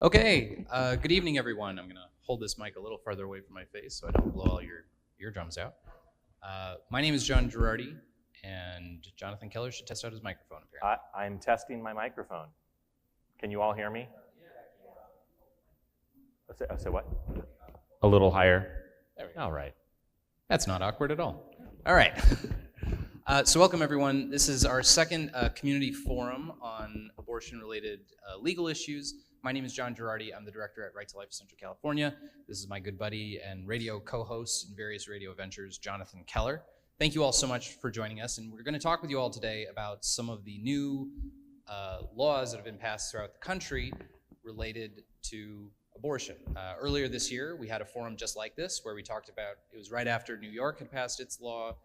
Okay, good evening, everyone. I'm going to hold this mic a little farther away from my face so I don't blow all your eardrums out. My name is John Gerardi, and Jonathan Keller should test out his microphone, apparently. I'm testing my microphone. Can you all hear me? Say what? A little higher? There we go. All right. That's not awkward at all. All right. So welcome, everyone. This is our second community forum on abortion-related legal issues. My name is John Gerardi. I'm the director at Right to Life Central California. This is my good buddy and radio co-host in various radio ventures, Jonathan Keller. Thank you all so much for joining us, and we're going to talk with you all today about some of the new laws that have been passed throughout the country related to abortion. Earlier this year, we had a forum just like this where we talked about, it was right after New York had passed its law.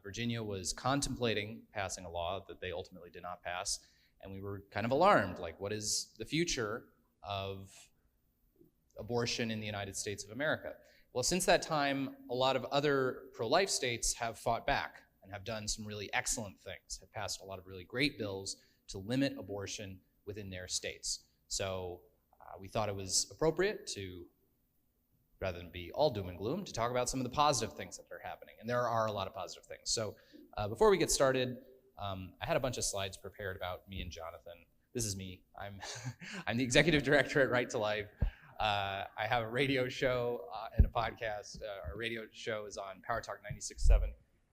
Virginia was contemplating passing a law that they ultimately did not pass, and we were kind of alarmed, like, what is the future of abortion in the United States of America? Well, since that time, a lot of other pro-life states have fought back and have done some really excellent things, have passed a lot of really great bills to limit abortion within their states. So we thought it was appropriate to, rather than be all doom and gloom, to talk about some of the positive things that are happening. And there are a lot of positive things. So before we get started, I had a bunch of slides prepared about me and Jonathan. This is me. I'm the executive director at Right to Life. I have a radio show and a podcast. Our radio show is on Power Talk 96.7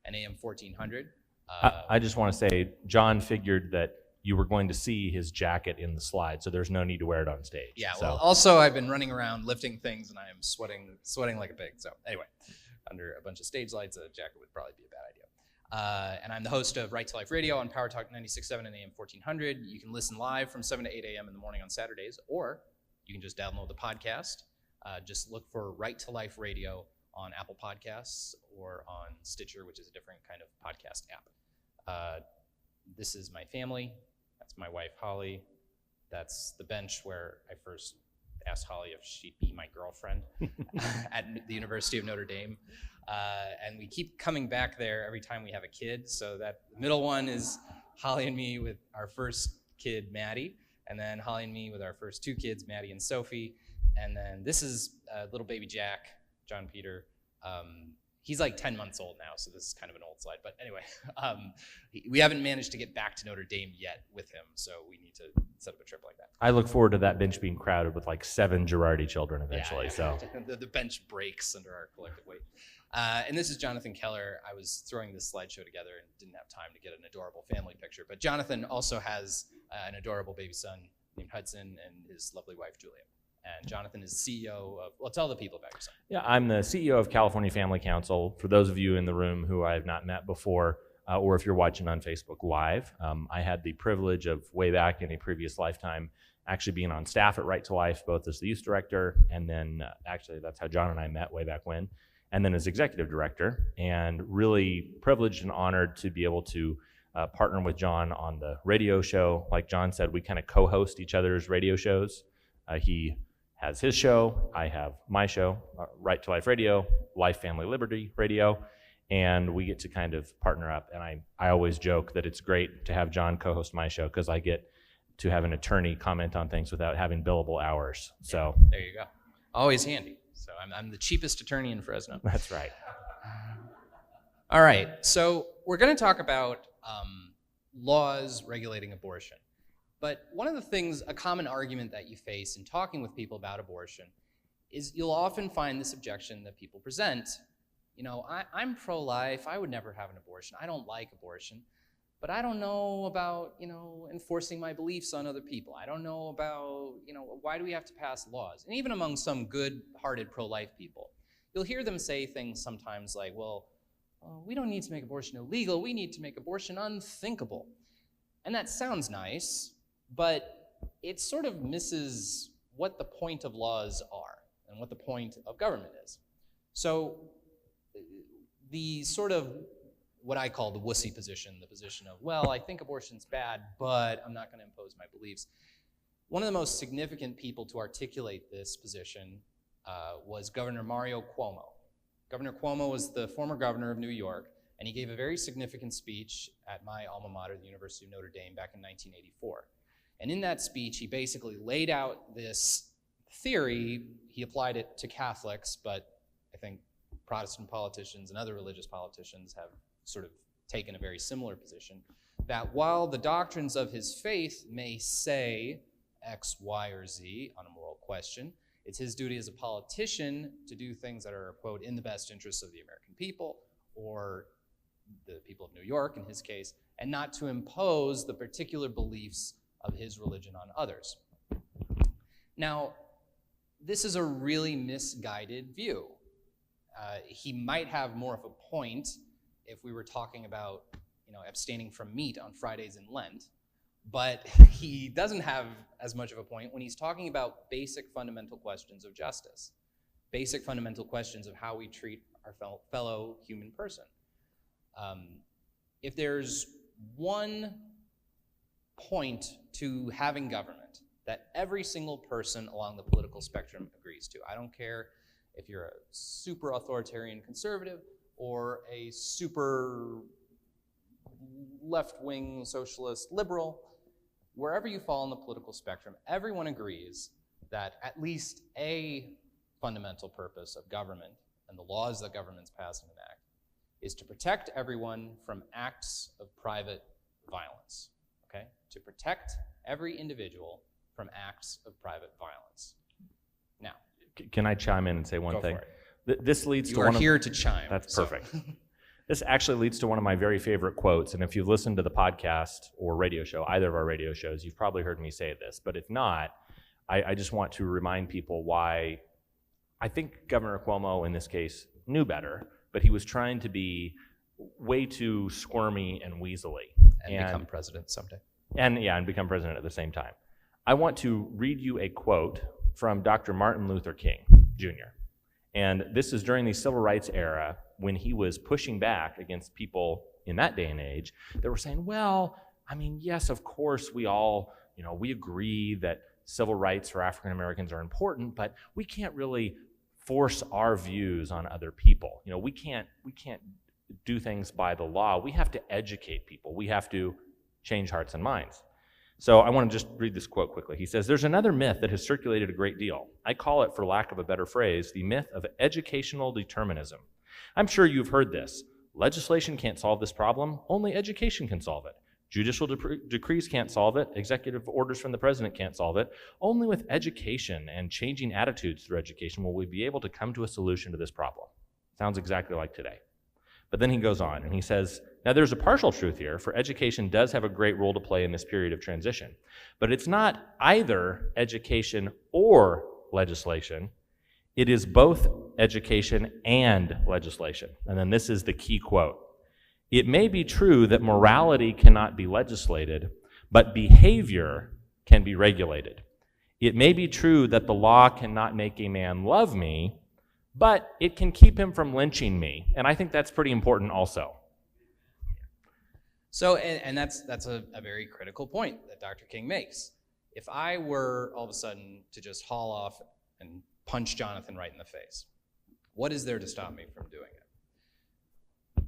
and AM 1400. I just want to say, John figured that you were going to see his jacket in the slide, so there's no need to wear it on stage. Yeah, well, also I've been running around lifting things and I am sweating like a pig. So anyway, under a bunch of stage lights, a jacket would probably be a bad idea. And I'm the host of Right to Life Radio on Power Talk 96.7 and AM 1400. You can listen live from 7 to 8 a.m. in the morning on Saturdays, or you can just download the podcast. Just look for Right to Life Radio on Apple Podcasts or on Stitcher, which is a different kind of podcast app. This is my family. That's my wife, Holly. That's the bench where I first asked Holly if she'd be my girlfriend at the University of Notre Dame. And we keep coming back there every time we have a kid. So that middle one is Holly and me with our first kid, Maddie. And then Holly and me with our first two kids, Maddie and Sophie. And then this is little baby Jack, John Peter. He's like 10 months old now, so this is kind of an old slide. But anyway, we haven't managed to get back to Notre Dame yet with him, so we need to set up a trip like that. I look forward to that bench being crowded with like 7 Gerardi children eventually. Yeah. So the bench breaks under our collective weight. And this is Jonathan Keller. I was throwing this slideshow together and didn't have time to get an adorable family picture. But Jonathan also has an adorable baby son named Hudson and his lovely wife, Julia. And Jonathan is CEO of, well, tell the people about yourself. Yeah, I'm the CEO of California Family Council. For those of you in the room who I have not met before, or if you're watching on Facebook Live, I had the privilege of way back in a previous lifetime actually being on staff at Right to Life, both as the youth director, and then actually that's how John and I met way back when, and then as executive director, and really privileged and honored to be able to partner with John on the radio show. Like John said, we kind of co-host each other's radio shows. He has his show, I have my show, Right to Life Radio, Life, Family, Liberty Radio, and we get to kind of partner up. And I always joke that it's great to have John co-host my show because I get to have an attorney comment on things without having billable hours. So there you go. Always handy. So I'm the cheapest attorney in Fresno. That's right. All right, so we're going to talk about laws regulating abortion. But one of the things, a common argument that you face in talking with people about abortion is you'll often find this objection that people present. You know, I'm pro-life, I would never have an abortion, I don't like abortion, but I don't know about, enforcing my beliefs on other people. I don't know about, why do we have to pass laws? And even among some good-hearted pro-life people, you'll hear them say things sometimes like, well, we don't need to make abortion illegal, we need to make abortion unthinkable. And that sounds nice, but it sort of misses what the point of laws are and what the point of government is. So the sort of what I call the wussy position, the position of, well, I think abortion's bad, but I'm not going to impose my beliefs. One of the most significant people to articulate this position was Governor Mario Cuomo. Governor Cuomo was the former governor of New York, and he gave a very significant speech at my alma mater, the University of Notre Dame, back in 1984. And in that speech, he basically laid out this theory. He applied it to Catholics, but I think Protestant politicians and other religious politicians have sort of taken a very similar position, that while the doctrines of his faith may say X, Y, or Z on a moral question, it's his duty as a politician to do things that are, quote, in the best interests of the American people, or the people of New York in his case, and not to impose the particular beliefs of his religion on others. Now, this is a really misguided view. He might have more of a point if we were talking about, abstaining from meat on Fridays in Lent, but he doesn't have as much of a point when he's talking about basic fundamental questions of justice, basic fundamental questions of how we treat our fellow human person. If there's one point to having government that every single person along the political spectrum agrees to, I don't care if you're a super authoritarian conservative or a super left-wing socialist liberal, wherever you fall on the political spectrum, everyone agrees that at least a fundamental purpose of government and the laws that governments pass and enact is to protect everyone from acts of private violence, okay? To protect every individual from acts of private violence. Now, can I chime in and say one thing? This leads to you are here to chime. That's perfect. This actually leads to one of my very favorite quotes, and if you've listened to the podcast or radio show, either of our radio shows, you've probably heard me say this, but if not, I just want to remind people why I think Governor Cuomo, in this case, knew better, but he was trying to be way too squirmy and weaselly. And become president someday. And become president at the same time. I want to read you a quote from Dr. Martin Luther King, Jr. And this is during the civil rights era when he was pushing back against people in that day and age that were saying, well, I mean, yes, of course, we all, we agree that civil rights for African Americans are important, but we can't really force our views on other people. We can't do things by the law. We have to educate people. We have to change hearts and minds. So I want to just read this quote quickly. He says, "There's another myth that has circulated a great deal. I call it, for lack of a better phrase, the myth of educational determinism. I'm sure you've heard this. Legislation can't solve this problem. Only education can solve it. Judicial decrees can't solve it. Executive orders from the president can't solve it. Only with education and changing attitudes through education will we be able to come to a solution to this problem." Sounds exactly like today. But then he goes on and he says, now there's a partial truth here, for education does have a great role to play in this period of transition. But it's not either education or legislation. It is both education and legislation. And then this is the key quote. "It may be true that morality cannot be legislated, but behavior can be regulated. It may be true that the law cannot make a man love me, but it can keep him from lynching me." And I think that's pretty important also. So, and that's a very critical point that Dr. King makes. If I were all of a sudden to just haul off and punch Jonathan right in the face, what is there to stop me from doing it?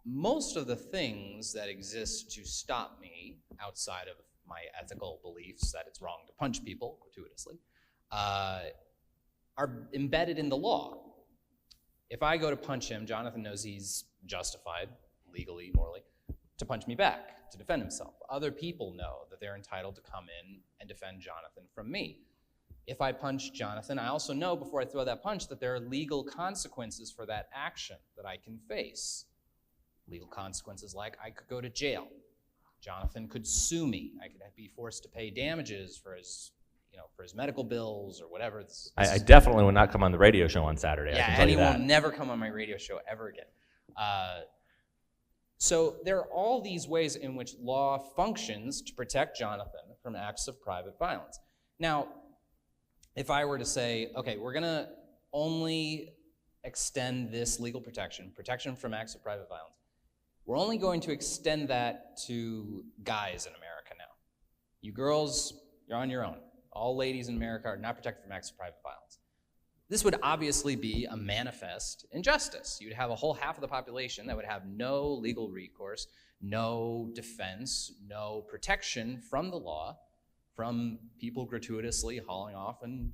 Most of the things that exist to stop me outside of my ethical beliefs that it's wrong to punch people gratuitously are embedded in the law. If I go to punch him, Jonathan knows he's justified, legally, morally, to punch me back, to defend himself. Other people know that they're entitled to come in and defend Jonathan from me. If I punch Jonathan, I also know before I throw that punch that there are legal consequences for that action that I can face. Legal consequences like I could go to jail. Jonathan could sue me. I could be forced to pay damages for his medical bills or whatever. I definitely would not come on the radio show on Saturday. Yeah, and he will never come on my radio show ever again. So there are all these ways in which law functions to protect Jonathan from acts of private violence. Now, if I were to say, okay, we're going to only extend this legal protection from acts of private violence, we're only going to extend that to guys in America now. You girls, you're on your own. All ladies in America are not protected from acts of private violence. This would obviously be a manifest injustice. You'd have a whole half of the population that would have no legal recourse, no defense, no protection from the law from people gratuitously hauling off and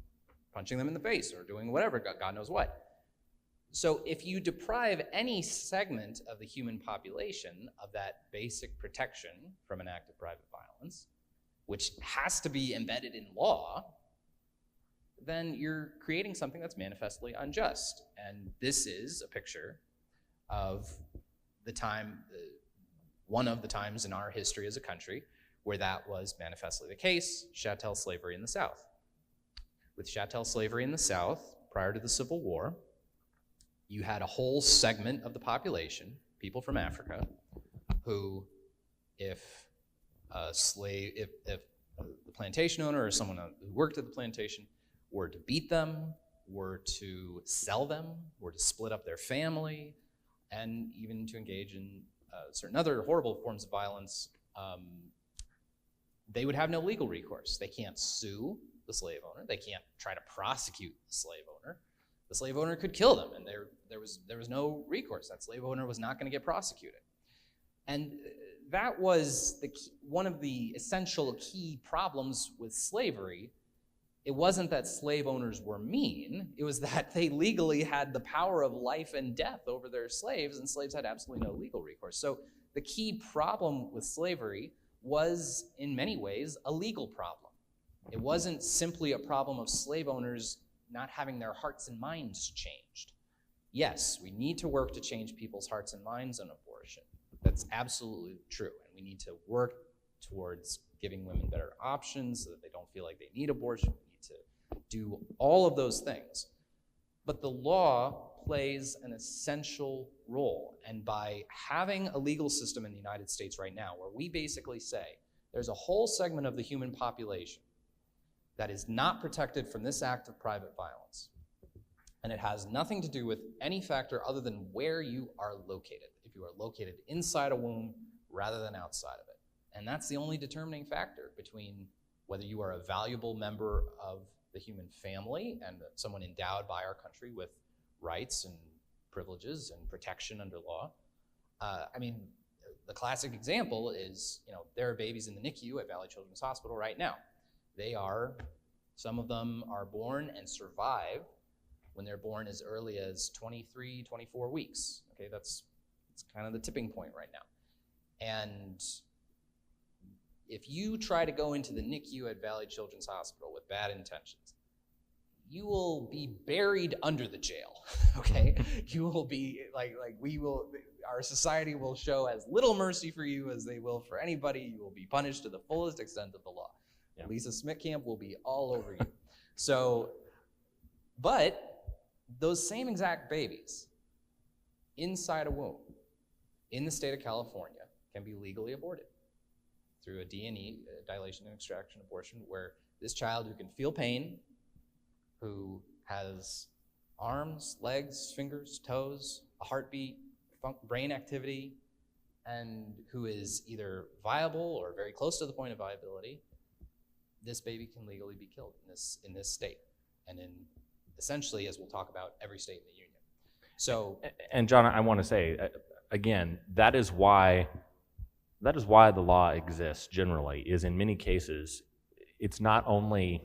punching them in the face or doing whatever, God knows what. So if you deprive any segment of the human population of that basic protection from an act of private violence, which has to be embedded in law, then you're creating something that's manifestly unjust. And this is a picture of the time, one of the times in our history as a country where that was manifestly the case, chattel slavery in the South. With chattel slavery in the South, prior to the Civil War, you had a whole segment of the population, people from Africa, who, if the plantation owner or someone who worked at the plantation were to beat them, were to sell them, were to split up their family, and even to engage in certain other horrible forms of violence, they would have no legal recourse. They can't sue the slave owner. They can't try to prosecute the slave owner. The slave owner could kill them, and there was no recourse. That slave owner was not going to get prosecuted. And that was one of the essential key problems with slavery. It wasn't that slave owners were mean. It was that they legally had the power of life and death over their slaves, and slaves had absolutely no legal recourse. So the key problem with slavery was, in many ways, a legal problem. It wasn't simply a problem of slave owners not having their hearts and minds changed. Yes, we need to work to change people's hearts and minds on abortion. That's absolutely true. And we need to work towards giving women better options so that they don't feel like they need abortion. We need to do all of those things. But the law plays an essential role. And by having a legal system in the United States right now where we basically say there's a whole segment of the human population that is not protected from this act of private violence, and it has nothing to do with any factor other than where you are located, if you are located inside a womb rather than outside of it. And that's the only determining factor between whether you are a valuable member of the human family and someone endowed by our country with rights and privileges and protection under law. The classic example is, there are babies in the NICU at Valley Children's Hospital right now. Some of them are born and survive when they're born as early as 23, 24 weeks. Okay, that's kind of the tipping point right now. And if you try to go into the NICU at Valley Children's Hospital with bad intentions, you will be buried under the jail, okay? You will be, our society will show as little mercy for you as they will for anybody. You will be punished to the fullest extent of the law. Yeah. Lisa Smithcamp will be all over you. But those same exact babies inside a womb in the state of California can be legally aborted through a D&E, dilation and extraction abortion, where this child who can feel pain, who has arms, legs, fingers, toes, a heartbeat, brain activity, and who is either viable or very close to the point of viability, this baby can legally be killed in this state, and in essentially, as we'll talk about, every state in the union. So, and John, I want to say again, that is why the law exists. Generally, is in many cases, it's not only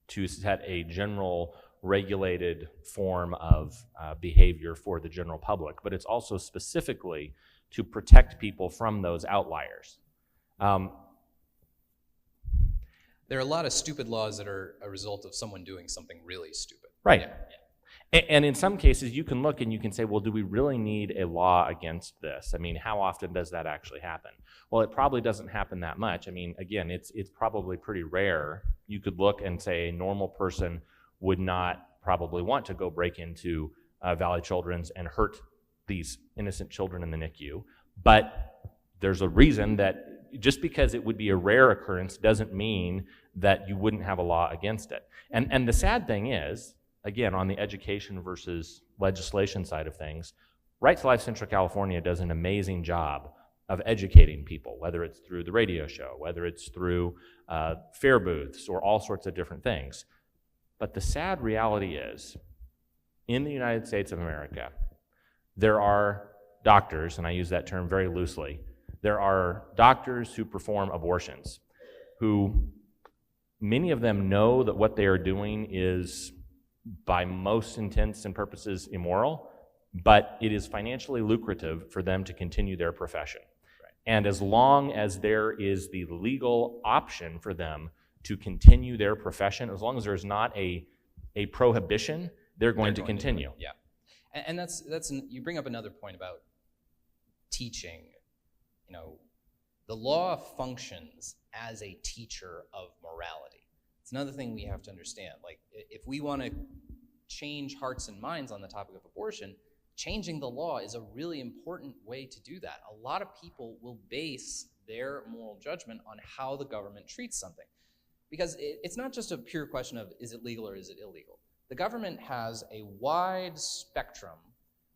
to set a general regulated form of behavior for the general public, but it's also specifically to protect people from those outliers. There are a lot of stupid laws that are a result of someone doing something really stupid. Right. Yeah. And in some cases, you can look and you can say, well, do we really need a law against this? I mean, how often does that actually happen? Well, it probably doesn't happen that much. I mean, again, it's probably pretty rare. You could look and say a normal person would not probably want to go break into Valley Children's and hurt these innocent children in the NICU. But there's a reason that just because it would be a rare occurrence doesn't mean that you wouldn't have a law against it. And the sad thing is, again, on the education versus legislation side of things, Right to Life Central California does an amazing job of educating people, whether it's through the radio show, whether it's through fair booths or all sorts of different things. But the sad reality is, in the United States of America, there are doctors, and I use that term very loosely, there are doctors who perform abortions who Many of them know that what they are doing is, by most intents and purposes, immoral, but it is financially lucrative for them to continue their profession. Right. And as long as there is the legal option for them to continue their profession, as long as there's not a prohibition, they're going to continue. Yeah. And that's you bring up another point about teaching. You know, the law functions as a teacher of morality. It's another thing we have to understand. Like, if we want to change hearts and minds on the topic of abortion, changing the law is a really important way to do that. A lot of people will base their moral judgment on how the government treats something. Because it's not just a pure question of is it legal or is it illegal. The government has a wide spectrum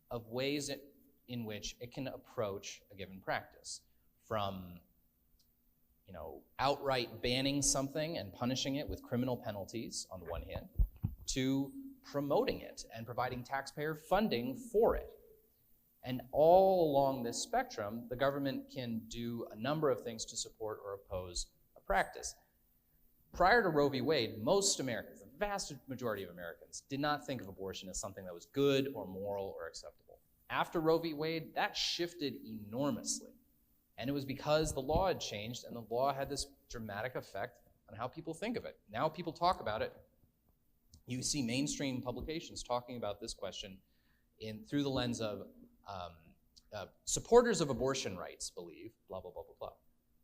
of ways in which it can approach a given practice, from outright banning something and punishing it with criminal penalties on the one hand, to promoting it and providing taxpayer funding for it. And all along this spectrum, the government can do a number of things to support or oppose a practice. Prior to Roe v. Wade, most Americans, the vast majority of Americans, did not think of abortion as something that was good or moral or acceptable. After Roe v. Wade, that shifted enormously. And it was because the law had changed, and the law had this dramatic effect on how people think of it. Now people talk about it. You see mainstream publications talking about this question through the lens of supporters of abortion rights believe, blah, blah, blah, blah, blah.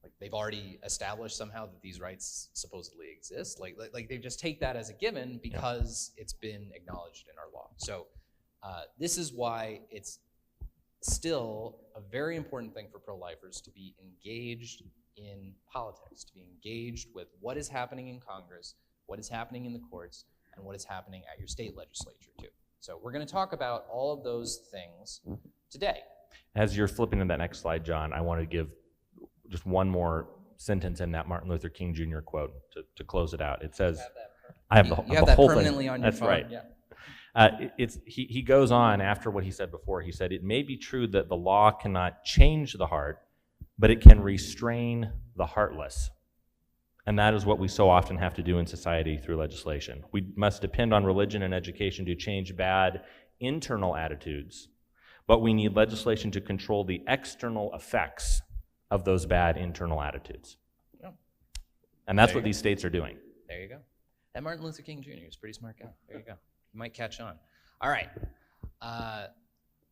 Like, they've already established somehow that these rights supposedly exist. Like they just take that as a given because it's been acknowledged in our law. So this is why it's still a very important thing for pro-lifers to be engaged in politics, to be engaged with what is happening in Congress, what is happening in the courts, and what is happening at your state legislature too. So we're going to talk about all of those things today. As you're flipping to that next slide, John, I want to give just one more sentence in that Martin Luther King Jr. quote to close it out. It says, I have the whole thing. You have that permanently on your That's phone? right. Yeah. He goes on after what he said before. He said, it may be true that the law cannot change the heart, but it can restrain the heartless. And that is what we so often have to do in society through legislation. We must depend on religion and education to change bad internal attitudes, but we need legislation to control the external effects of those bad internal attitudes. Yeah. And that's what these states are doing. There you go. And Martin Luther King Jr. is a pretty smart guy. There you go. You might catch on. All right.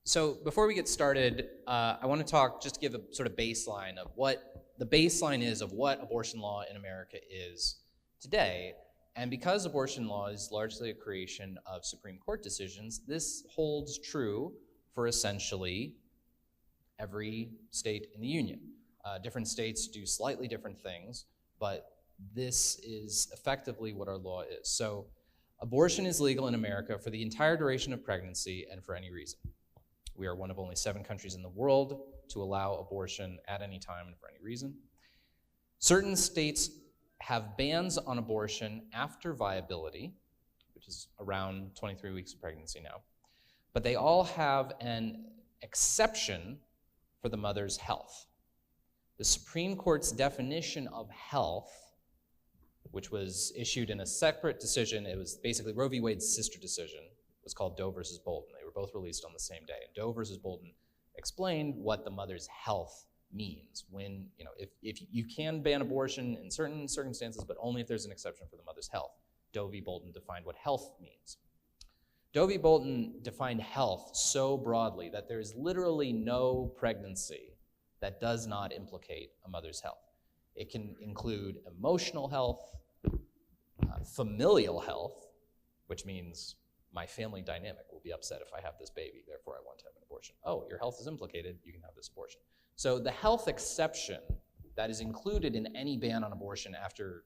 So before we get started, I want to talk, just give a sort of baseline of what the baseline is of what abortion law in America is today. And because abortion law is largely a creation of Supreme Court decisions, this holds true for essentially every state in the Union. Different states do slightly different things, but this is effectively what our law is. So abortion is legal in America for the entire duration of pregnancy and for any reason. We are one of only 7 countries in the world to allow abortion at any time and for any reason. Certain states have bans on abortion after viability, which is around 23 weeks of pregnancy now, but they all have an exception for the mother's health. The Supreme Court's definition of health, which was issued in a separate decision, it was basically Roe v. Wade's sister decision, was called Doe versus Bolton. They were both released on the same day. And Doe versus Bolton explained what the mother's health means. When, if you can ban abortion in certain circumstances, but only if there's an exception for the mother's health. Doe v. Bolton defined what health means. Doe v. Bolton defined health so broadly that there is literally no pregnancy that does not implicate a mother's health. It can include emotional health, familial health, which means my family dynamic will be upset if I have this baby, therefore I want to have an abortion. Oh, your health is implicated, you can have this abortion. So the health exception that is included in any ban on abortion after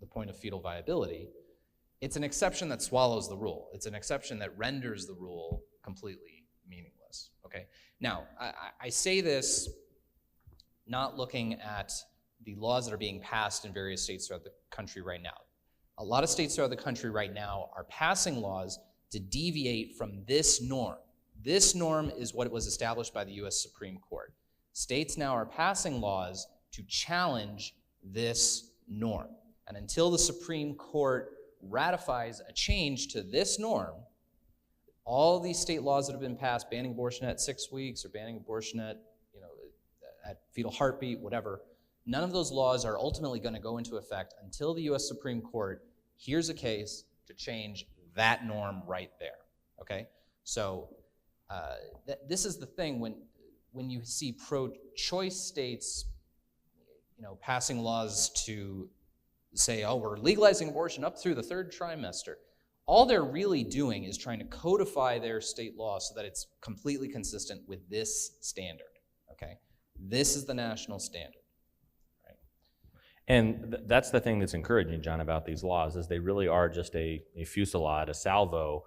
the point of fetal viability, it's an exception that swallows the rule. It's an exception that renders the rule completely meaningless, okay? Now, I say this not looking at the laws that are being passed in various states throughout the country right now. A lot of states throughout the country right now are passing laws to deviate from this norm. This norm is what was established by the US Supreme Court. States now are passing laws to challenge this norm. And until the Supreme Court ratifies a change to this norm, all these state laws that have been passed, banning abortion at 6 weeks or banning abortion at, at fetal heartbeat, whatever, none of those laws are ultimately going to go into effect until the U.S. Supreme Court hears a case to change that norm right there, okay? So this is the thing when you see pro-choice states, passing laws to say, oh, we're legalizing abortion up through the 3rd trimester. All they're really doing is trying to codify their state law so that it's completely consistent with this standard, okay? This is the national standard. And that's the thing that's encouraging, John, about these laws, is they really are just a fusillade, a salvo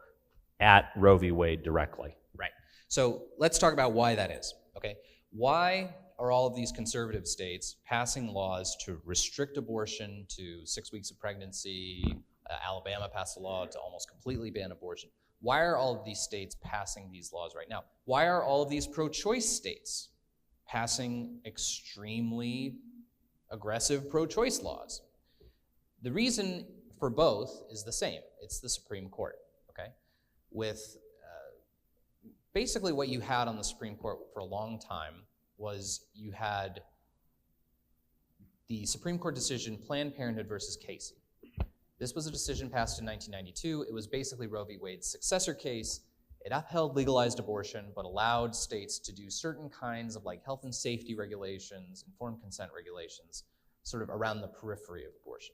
at Roe v. Wade directly. Right. So let's talk about why that is, okay? Why are all of these conservative states passing laws to restrict abortion to 6 weeks of pregnancy? Alabama passed a law to almost completely ban abortion. Why are all of these states passing these laws right now? Why are all of these pro-choice states passing extremely aggressive pro-choice laws? The reason for both is the same. It's the Supreme Court, okay? With basically what you had on the Supreme Court for a long time was you had the Supreme Court decision, Planned Parenthood versus Casey. This was a decision passed in 1992. It was basically Roe v. Wade's successor case. It upheld legalized abortion, but allowed states to do certain kinds of health and safety regulations, informed consent regulations, sort of around the periphery of abortion.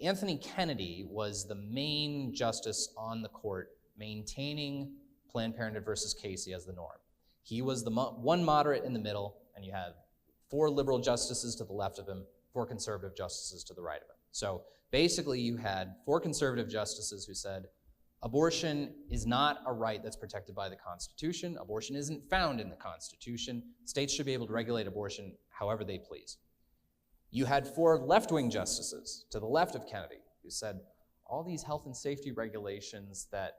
Anthony Kennedy was the main justice on the court maintaining Planned Parenthood versus Casey as the norm. He was the one moderate in the middle, and you had 4 liberal justices to the left of him, 4 conservative justices to the right of him. So basically you had 4 conservative justices who said, abortion is not a right that's protected by the Constitution. Abortion isn't found in the Constitution. States should be able to regulate abortion however they please. You had 4 left-wing justices to the left of Kennedy who said, all these health and safety regulations that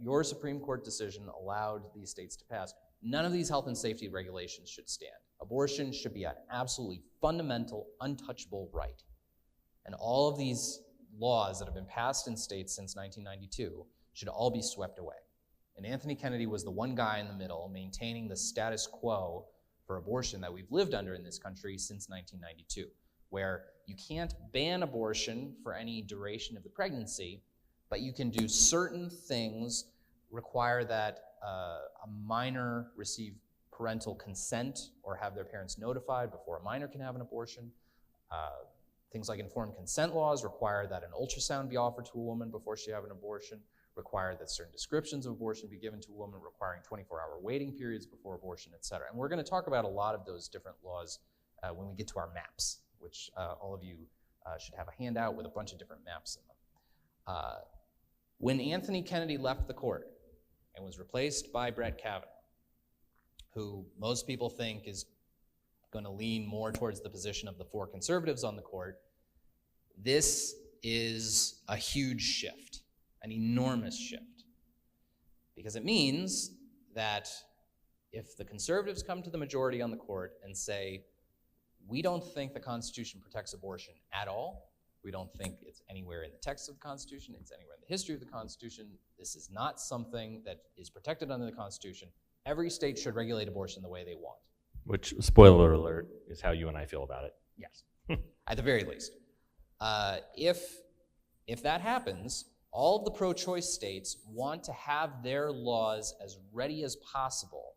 your Supreme Court decision allowed these states to pass, none of these health and safety regulations should stand. Abortion should be an absolutely fundamental, untouchable right. And all of these laws that have been passed in states since 1992 should all be swept away. And Anthony Kennedy was the one guy in the middle maintaining the status quo for abortion that we've lived under in this country since 1992, where you can't ban abortion for any duration of the pregnancy, but you can do certain things, require that a minor receive parental consent or have their parents notified before a minor can have an abortion. Things like informed consent laws require that an ultrasound be offered to a woman before she have an abortion, require that certain descriptions of abortion be given to a woman, requiring 24-hour waiting periods before abortion, et cetera. And we're going to talk about a lot of those different laws when we get to our maps, which all of you should have a handout with a bunch of different maps in them. When Anthony Kennedy left the court and was replaced by Brett Kavanaugh, who most people think is going to lean more towards the position of the 4 conservatives on the court, this is a huge shift, an enormous shift. Because it means that if the conservatives come to the majority on the court and say, we don't think the Constitution protects abortion at all, we don't think it's anywhere in the text of the Constitution, it's anywhere in the history of the Constitution, this is not something that is protected under the Constitution, every state should regulate abortion the way they want. Which, spoiler alert, is how you and I feel about it. Yes, at the very least. If that happens, all of the pro-choice states want to have their laws as ready as possible,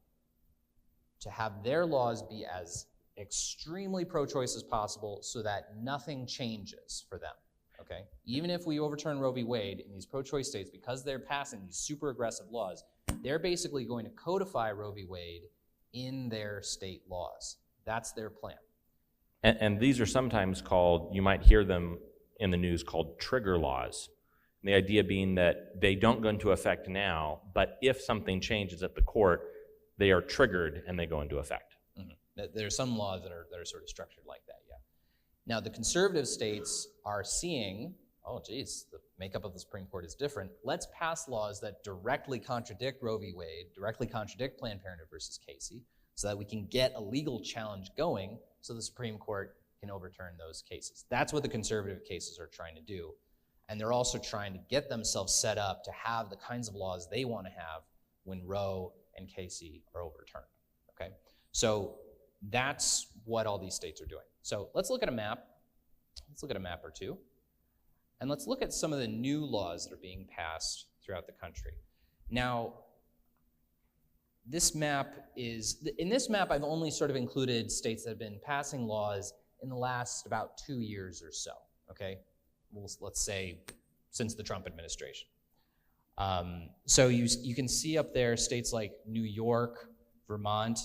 to have their laws be as extremely pro-choice as possible so that nothing changes for them, okay? Even if we overturn Roe v. Wade in these pro-choice states, because they're passing these super aggressive laws, they're basically going to codify Roe v. Wade in their state laws. That's their plan. And these are sometimes called, you might hear them in the news, called trigger laws. And the idea being that they don't go into effect now, but if something changes at the court, they are triggered and they go into effect. Mm-hmm. There are some laws that are sort of structured like that, yeah. Now, the conservative states are seeing, oh geez, the makeup of the Supreme Court is different. Let's pass laws that directly contradict Roe v. Wade, directly contradict Planned Parenthood versus Casey, so that we can get a legal challenge going so the Supreme Court can overturn those cases. That's what the conservative cases are trying to do. And they're also trying to get themselves set up to have the kinds of laws they want to have when Roe and Casey are overturned, okay? So that's what all these states are doing. So let's look at a map. Let's look at a map or two. And let's look at some of the new laws that are being passed throughout the country. Now, in this map, I've only sort of included states that have been passing laws in the last about 2 years or so, okay? Well, let's say since the Trump administration. So you can see up there states like New York, Vermont,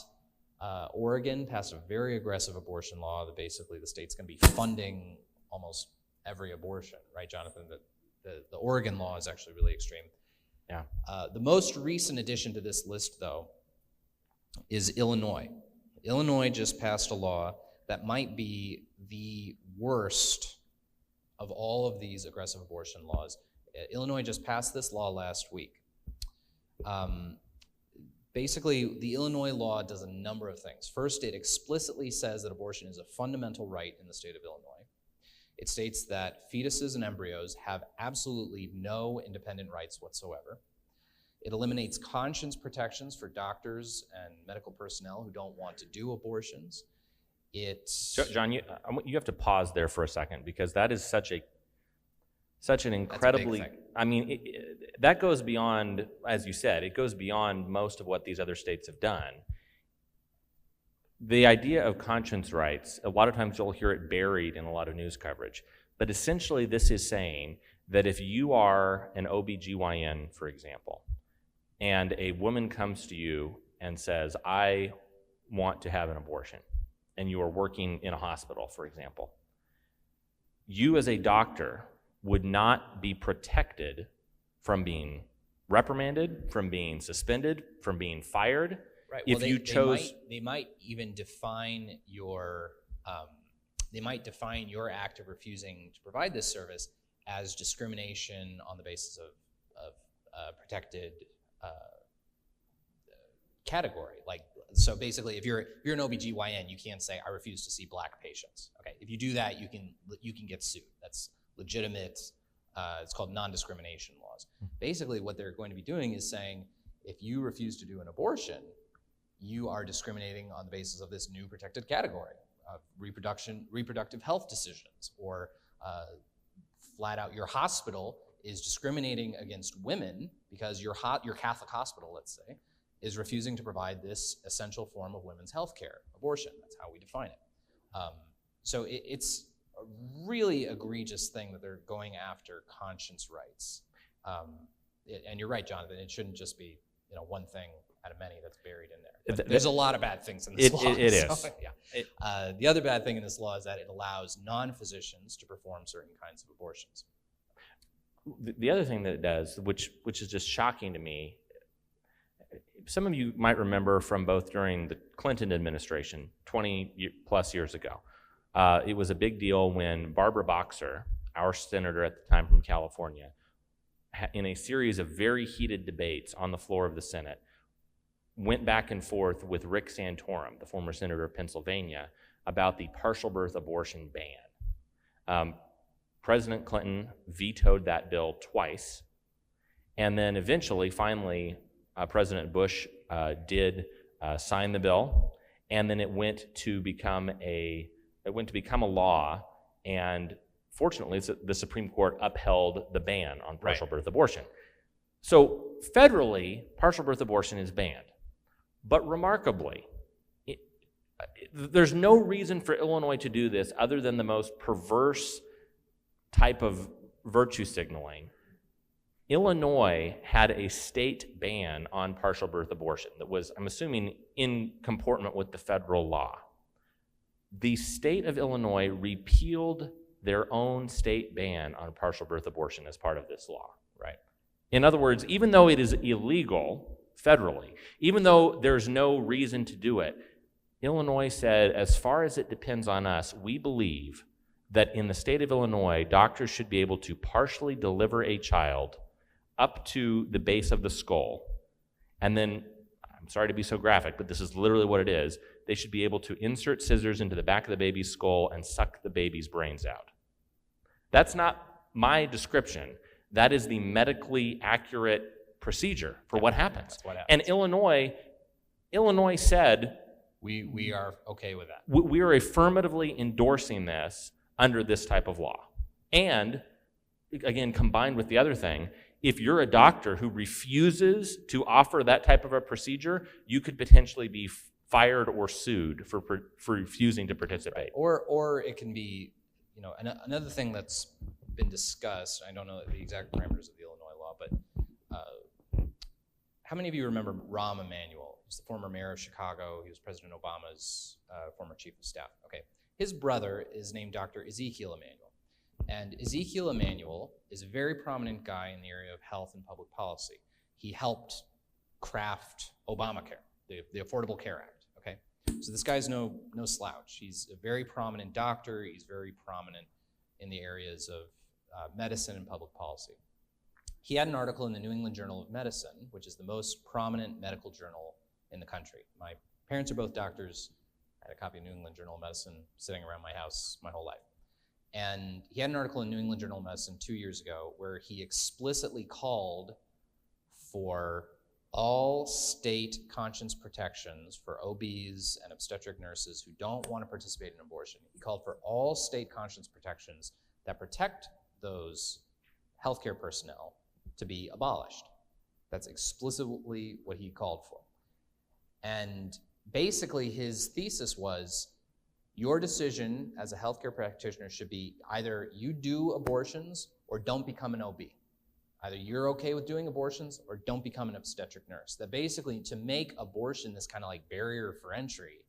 Oregon passed a very aggressive abortion law that basically the state's gonna be funding almost every abortion, right, Jonathan? The Oregon law is actually really extreme. Yeah. The most recent addition to this list, though, is Illinois. Illinois just passed a law that might be the worst of all of these aggressive abortion laws. Illinois just passed this law last week. Basically, the Illinois law does a number of things. First, it explicitly says that abortion is a fundamental right in the state of Illinois. It states that fetuses and embryos have absolutely no independent rights whatsoever. It eliminates conscience protections for doctors and medical personnel who don't want to do abortions. John, you have to pause there for a second, because that is such an incredibly, That's a big thing. I mean, that goes beyond, as you said, it goes beyond most of what these other states have done. The idea of conscience rights, a lot of times you'll hear it buried in a lot of news coverage, but essentially this is saying that if you are an OBGYN, for example, and a woman comes to you and says, I want to have an abortion, and you are working in a hospital, for example, you as a doctor would not be protected from being reprimanded, from being suspended, from being fired. Right. If well, you chose, they might even define your act of refusing to provide this service as discrimination on the basis of protected category. Like, so basically, if you're an OBGYN, you can't say I refuse to see black patients. Okay, if you do that, you can get sued. That's legitimate. It's called non-discrimination laws. Basically, what they're going to be doing is saying, if you refuse to do an abortion, you are discriminating on the basis of this new protected category of reproductive health decisions, or flat out your hospital is discriminating against women because your Catholic hospital, let's say, is refusing to provide this essential form of women's health care, abortion. That's how we define it. So it's a really egregious thing that they're going after conscience rights. And you're right, Jonathan, it shouldn't just be one thing out of many that's buried in there. But there's a lot of bad things in this law. It is. So, yeah. The other bad thing in this law is that it allows non-physicians to perform certain kinds of abortions. The other thing that it does, which is just shocking to me, some of you might remember from both during the Clinton administration 20 plus years ago, it was a big deal when Barbara Boxer, our senator at the time from California, in a series of very heated debates on the floor of the Senate, went back and forth with Rick Santorum, the former senator of Pennsylvania, about the partial birth abortion ban. President Clinton vetoed that bill twice, and then eventually, finally, President Bush did sign the bill, and then it went to become a law, and fortunately, the Supreme Court upheld the ban on partial birth abortion. So federally, partial birth abortion is banned. But remarkably, there's no reason for Illinois to do this other than the most perverse type of virtue signaling. Illinois had a state ban on partial birth abortion that was, I'm assuming, in comportment with the federal law. The state of Illinois repealed their own state ban on partial birth abortion as part of this law. Right. In other words, even though it is illegal federally, even though there's no reason to do it, Illinois said, as far as it depends on us, we believe that in the state of Illinois, doctors should be able to partially deliver a child up to the base of the skull, and then, I'm sorry to be so graphic, but this is literally what it is, they should be able to insert scissors into the back of the baby's skull and suck the baby's brains out. That's not my description. That is the medically accurate procedure for what happens. That's what happens. And Illinois said, we are okay with that. we are affirmatively endorsing this under this type of law. And again, combined with the other thing, if you're a doctor who refuses to offer that type of a procedure, you could potentially be fired or sued for refusing to participate. Or it can be, another thing that's been discussed, I don't know the exact parameters of the Illinois law, but how many of you remember Rahm Emanuel? He's the former mayor of Chicago. He was President Obama's former chief of staff. Okay, his brother is named Dr. Ezekiel Emanuel. And Ezekiel Emanuel is a very prominent guy in the area of health and public policy. He helped craft Obamacare, the Affordable Care Act, okay? So this guy's no slouch. He's a very prominent doctor. He's very prominent in the areas of medicine and public policy. He had an article in the New England Journal of Medicine, which is the most prominent medical journal in the country. My parents are both doctors. I had a copy of New England Journal of Medicine sitting around my house my whole life. And he had an article in New England Journal of Medicine 2 years ago where he explicitly called for all state conscience protections for OBs and obstetric nurses who don't want to participate in abortion. He called for all state conscience protections that protect those healthcare personnel to be abolished. That's explicitly what he called for. And basically his thesis was, your decision as a healthcare practitioner should be either you do abortions or don't become an OB. Either you're okay with doing abortions or don't become an obstetric nurse. That basically, to make abortion this kind of like barrier for entry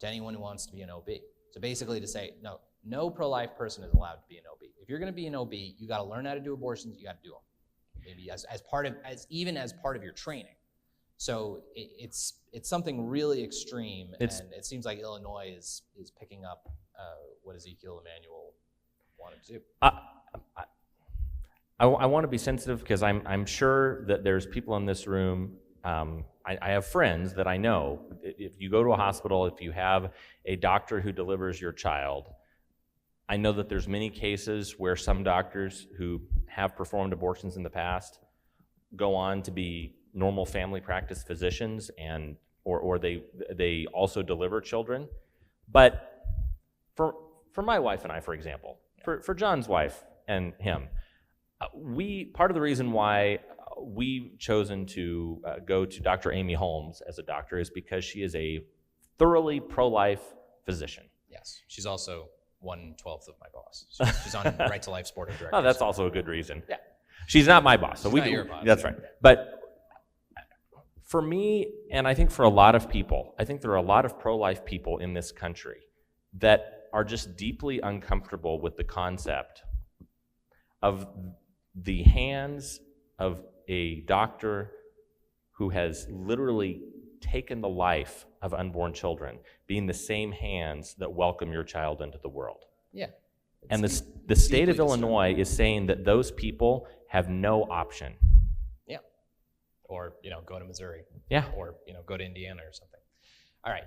to anyone who wants to be an OB. So basically to say, no pro-life person is allowed to be an OB. If you're gonna be an OB, you gotta learn how to do abortions, you gotta do them. Maybe as part of your training. So it's something really extreme, and it seems like Illinois is picking up what Ezekiel Emanuel wanted to do. I want to be sensitive because I'm sure that there's people in this room. I have friends that I know. If you go to a hospital, if you have a doctor who delivers your child, I know that there's many cases where some doctors who have performed abortions in the past go on to be normal family practice physicians, and or they also deliver children. But for my wife and I, for example, for John's wife and him, part of the reason why we've chosen to go to Dr. Amy Holmes as a doctor is because she is a thoroughly pro-life physician. Yes, she's also 1/12 of my boss. She's on Right to Life's board of directors. Oh, that's also a good reason. Yeah. She's not my boss. So She's not your boss. That's right. But for me, and I think for a lot of people, I think there are a lot of pro-life people in this country that are just deeply uncomfortable with the concept of the hands of a doctor who has literally taken the life of unborn children being the same hands that welcome your child into the world. Yeah. And the state of Illinois is saying that those people have no option. Yeah. Or, go to Missouri. Yeah. Or, go to Indiana or something. All right.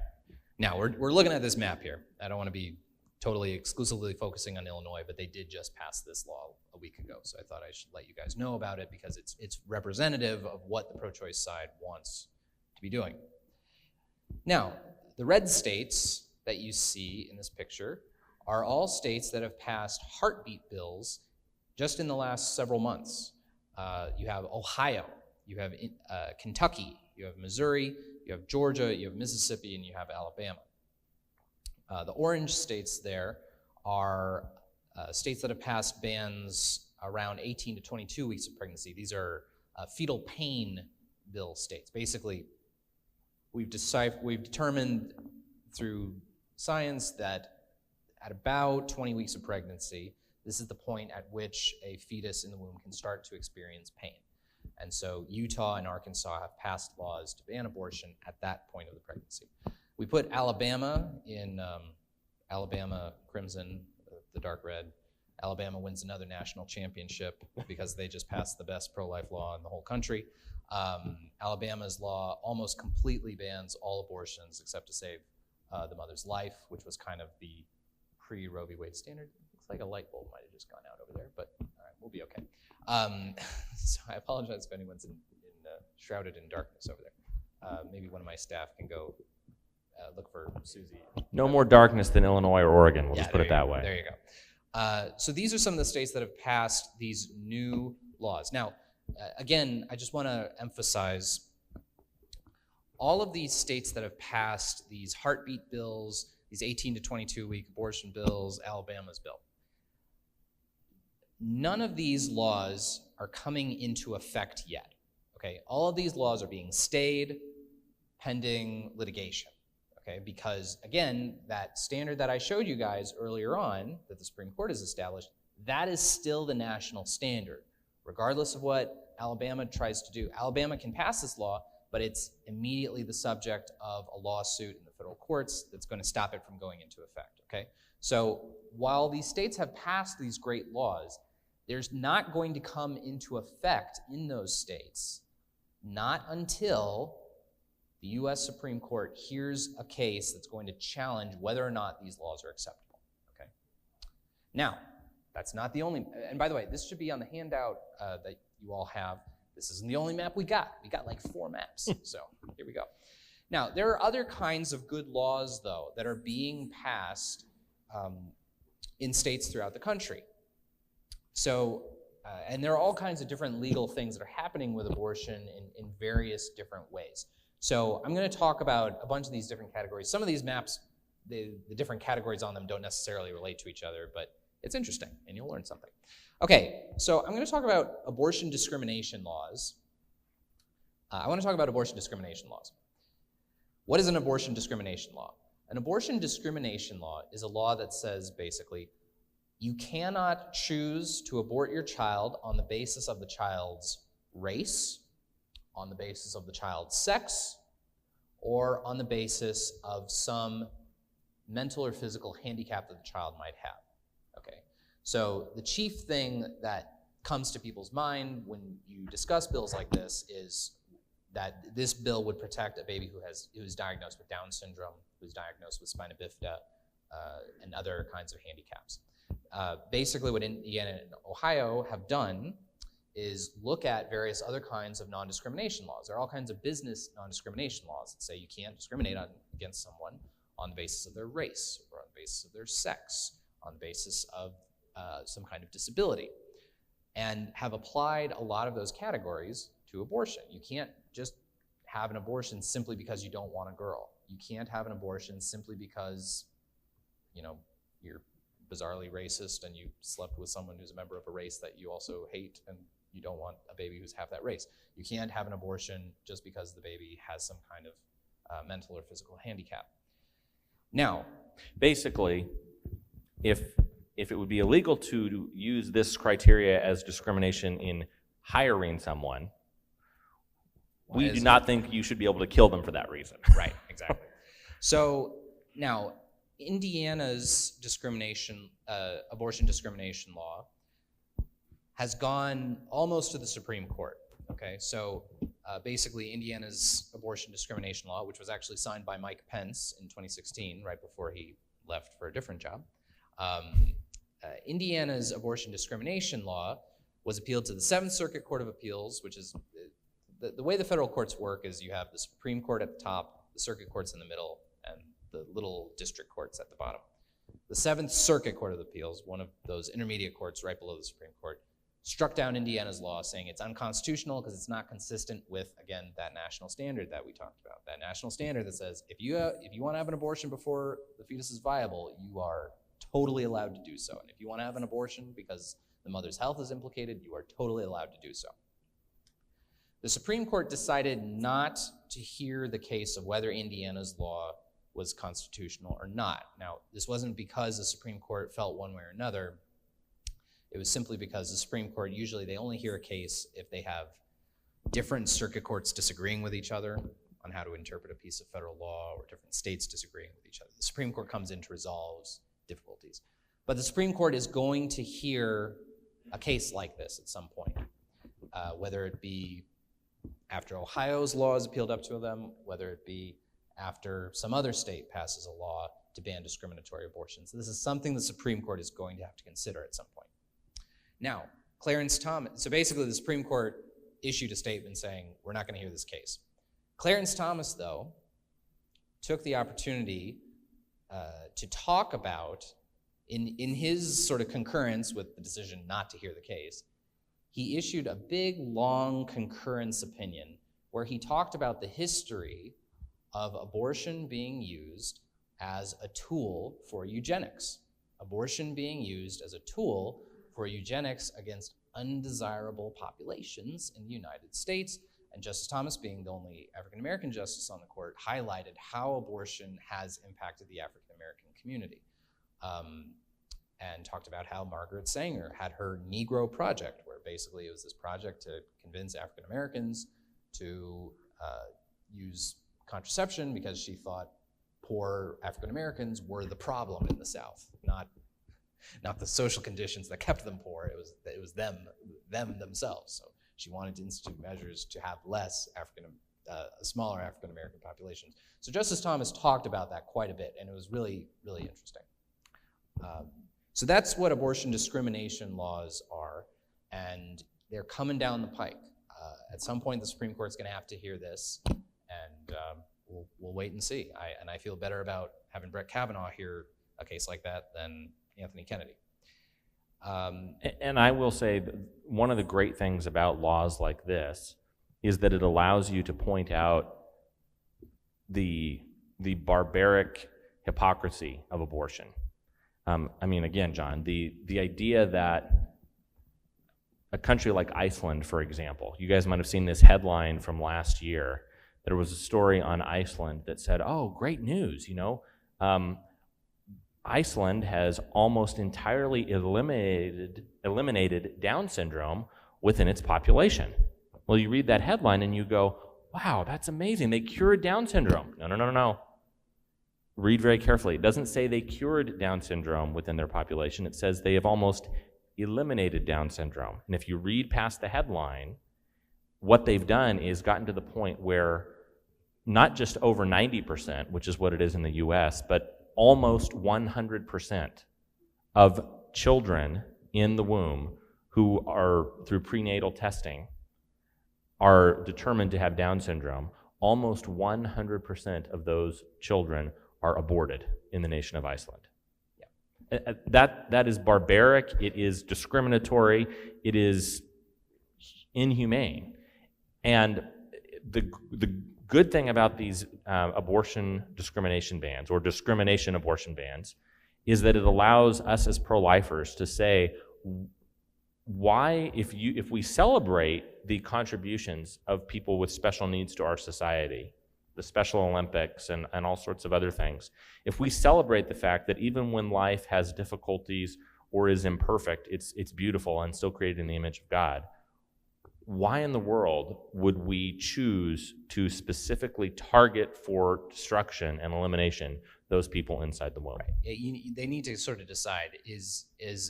Now, we're looking at this map here. I don't want to be totally exclusively focusing on Illinois, but they did just pass this law a week ago. So I thought I should let you guys know about it because it's representative of what the pro-choice side wants to be doing. Now, the red states that you see in this picture are all states that have passed heartbeat bills just in the last several months. You have Ohio, you have Kentucky, you have Missouri, you have Georgia, you have Mississippi, and you have Alabama. The orange states there are states that have passed bans around 18 to 22 weeks of pregnancy. These are fetal pain bill states. Basically, we've determined through science that at about 20 weeks of pregnancy, this is the point at which a fetus in the womb can start to experience pain. And so Utah and Arkansas have passed laws to ban abortion at that point of the pregnancy. We put Alabama in Alabama Crimson, the dark red. Alabama wins another national championship because they just passed the best pro-life law in the whole country. Alabama's law almost completely bans all abortions except to save the mother's life, which was kind of the pre-Roe v. Wade standard. Looks like a light bulb might have just gone out over there, but all right, we'll be okay. So I apologize if anyone's shrouded in darkness over there. Maybe one of my staff can go look for Susie. No more darkness than Illinois or Oregon, we'll just put it that way. There you go. So these are some of the states that have passed these new laws. Now, again, I just want to emphasize all of these states that have passed these heartbeat bills, these 18 to 22 week abortion bills, Alabama's bill. None of these laws are coming into effect yet. Okay, all of these laws are being stayed pending litigation. Okay, because again, that standard that I showed you guys earlier on that the Supreme Court has established, that is still the national standard, regardless of what Alabama tries to do. Alabama can pass this law, but it's immediately the subject of a lawsuit in the federal courts that's going to stop it from going into effect. Okay, so while these states have passed these great laws, there's not going to come into effect in those states, not until the U.S. Supreme Court hears a case that's going to challenge whether or not these laws are acceptable. Okay. Now, that's not the only, and by the way, this should be on the handout that you all have. This isn't the only map we got. We got like 4 maps, so here we go. Now, there are other kinds of good laws, though, that are being passed in states throughout the country. So, and there are all kinds of different legal things that are happening with abortion in various different ways. So I'm going to talk about a bunch of these different categories. Some of these maps, the different categories on them don't necessarily relate to each other, but it's interesting, and you'll learn something. Okay, so I'm going to talk about abortion discrimination laws. I want to talk about abortion discrimination laws. What is an abortion discrimination law? An abortion discrimination law is a law that says, basically, you cannot choose to abort your child on the basis of the child's race, on the basis of the child's sex, or on the basis of some mental or physical handicap that the child might have. Okay, so the chief thing that comes to people's mind when you discuss bills like this is that this bill would protect a baby who is diagnosed with Down syndrome, who's diagnosed with spina bifida, and other kinds of handicaps. Basically, what Indiana and Ohio have done is look at various other kinds of non-discrimination laws. There are all kinds of business non-discrimination laws that say you can't discriminate against someone on the basis of their race, or on the basis of their sex, on the basis of some kind of disability, and have applied a lot of those categories to abortion. You can't just have an abortion simply because you don't want a girl. You can't have an abortion simply because, you know, you're bizarrely racist and you slept with someone who's a member of a race that you also hate and you don't want a baby who's half that race. You can't have an abortion just because the baby has some kind of mental or physical handicap. Now, basically, if it would be illegal to use this criteria as discrimination in hiring someone, we do not think you should be able to kill them for that reason. Right, exactly. So now, Indiana's abortion discrimination law has gone almost to the Supreme Court. Okay, so basically Indiana's abortion discrimination law, which was actually signed by Mike Pence in 2016, right before he left for a different job. Indiana's abortion discrimination law was appealed to the 7th Circuit Court of Appeals, which is, the way the federal courts work is you have the Supreme Court at the top, the circuit courts in the middle, and the little district courts at the bottom. The 7th Circuit Court of Appeals, one of those intermediate courts right below the Supreme Court, struck down Indiana's law, saying it's unconstitutional because it's not consistent with, again, that national standard that we talked about. That national standard that says if you want to have an abortion before the fetus is viable, you are totally allowed to do so. And if you want to have an abortion because the mother's health is implicated, you are totally allowed to do so. The Supreme Court decided not to hear the case of whether Indiana's law was constitutional or not. Now, this wasn't because the Supreme Court felt one way or another. It was simply because the Supreme Court, usually they only hear a case if they have different circuit courts disagreeing with each other on how to interpret a piece of federal law, or different states disagreeing with each other. The Supreme Court comes in to resolve difficulties. But the Supreme Court is going to hear a case like this at some point, whether it be after Ohio's law is appealed up to them, whether it be after some other state passes a law to ban discriminatory abortions. This is something the Supreme Court is going to have to consider at some point. Now, Clarence Thomas, so basically the Supreme Court issued a statement saying, we're not going to hear this case. Clarence Thomas, though, took the opportunity to talk about, in his sort of concurrence with the decision not to hear the case, he issued a big, long concurrence opinion where he talked about the history of abortion being used as a tool for eugenics. Abortion being used as a tool for eugenics against undesirable populations in the United States. And Justice Thomas, being the only African-American justice on the court, highlighted how abortion has impacted the African-American community. And talked about how Margaret Sanger had her Negro Project, where basically it was this project to convince African-Americans to use contraception because she thought poor African-Americans were the problem in the South, not the social conditions that kept them poor. It was them themselves. So she wanted to institute measures to have smaller African-American populations. So Justice Thomas talked about that quite a bit, and it was really, really interesting. So that's what abortion discrimination laws are, and they're coming down the pike. At some point, the Supreme Court's going to have to hear this, and we'll wait and see. I feel better about having Brett Kavanaugh hear a case like that than Anthony Kennedy. And I will say that one of the great things about laws like this is that it allows you to point out the barbaric hypocrisy of abortion. I mean, again, John, the idea that a country like Iceland, for example, you guys might have seen this headline from last year. There was a story on Iceland that said, oh, great news, Iceland has almost entirely eliminated Down syndrome within its population. Well, you read that headline and you go, wow, that's amazing. They cured Down syndrome. No. Read very carefully. It doesn't say they cured Down syndrome within their population. It says they have almost eliminated Down syndrome. And if you read past the headline, what they've done is gotten to the point where not just over 90%, which is what it is in the US, but almost 100% of children in the womb who are, through prenatal testing, are determined to have Down syndrome, almost 100% of those children are aborted in the nation of Iceland. Yeah. That is barbaric, it is discriminatory, it is inhumane. And the good thing about these abortion discrimination bans, or discrimination abortion bans, is that it allows us as pro-lifers to say, why, if we celebrate the contributions of people with special needs to our society, the Special Olympics and all sorts of other things, if we celebrate the fact that even when life has difficulties or is imperfect, it's beautiful and still created in the image of God, why in the world would we choose to specifically target for destruction and elimination those people inside the womb? Right. They need to sort of decide, is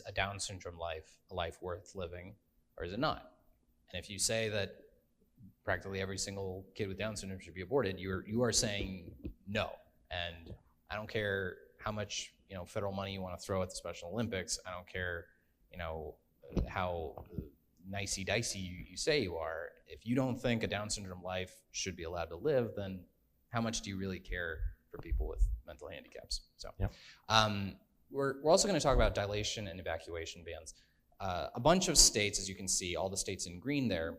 a Down syndrome life a life worth living, or is it not? And if you say that practically every single kid with Down syndrome should be aborted, you are saying no. And I don't care how much federal money you want to throw at the Special Olympics. I don't care how nicey-dicey you say you are. If you don't think a Down syndrome life should be allowed to live, then how much do you really care for people with mental handicaps? So, yeah. We're also going to talk about dilation and evacuation bans. A bunch of states, as you can see, all the states in green there,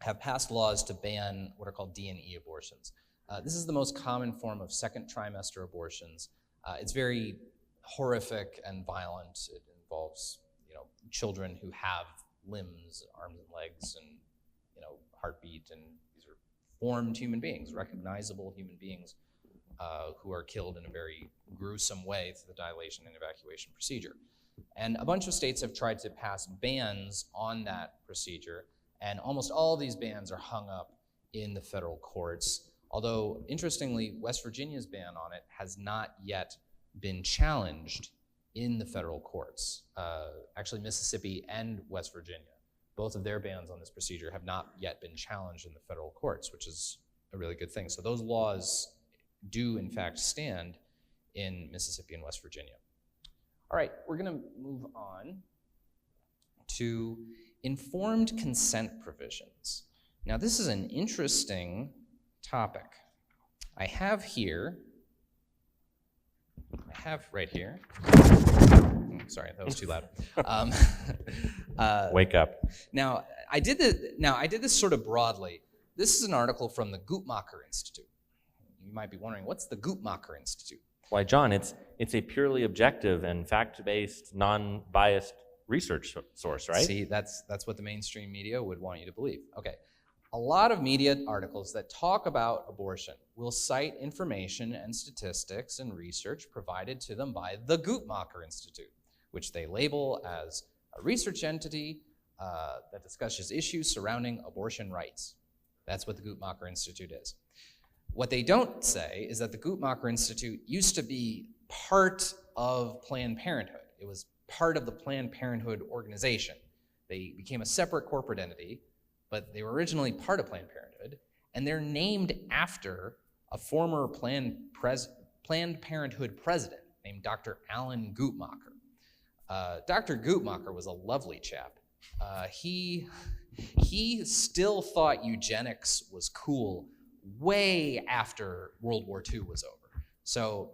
have passed laws to ban what are called D&E abortions. This is the most common form of second trimester abortions. It's very horrific and violent. It involves children who have limbs, arms and legs, and heartbeat, and these are formed human beings, recognizable human beings, who are killed in a very gruesome way through the dilation and evacuation procedure. And a bunch of states have tried to pass bans on that procedure, and almost all of these bans are hung up in the federal courts. Although, interestingly, West Virginia's ban on it has not yet been challenged in the federal courts. Actually, Mississippi and West Virginia, both of their bans on this procedure have not yet been challenged in the federal courts, which is a really good thing. So those laws do in fact stand in Mississippi and West Virginia. All right, we're going to move on to informed consent provisions. Now, this is an interesting topic. I have right here, sorry, that was too loud. Wake up. Now, I did this sort of broadly. This is an article from the Guttmacher Institute. You might be wondering, what's the Guttmacher Institute? Why, John, it's a purely objective and fact-based, non-biased research source, right? See, that's what the mainstream media would want you to believe. Okay. A lot of media articles that talk about abortion will cite information and statistics and research provided to them by the Guttmacher Institute, which they label as a research entity that discusses issues surrounding abortion rights. That's what the Guttmacher Institute is. What they don't say is that the Guttmacher Institute used to be part of Planned Parenthood. It was part of the Planned Parenthood organization. They became a separate corporate entity, but they were originally part of Planned Parenthood, and they're named after a former Planned Parenthood president named Dr. Alan Guttmacher. Dr. Guttmacher was a lovely chap. He still thought eugenics was cool way after World War II was over. So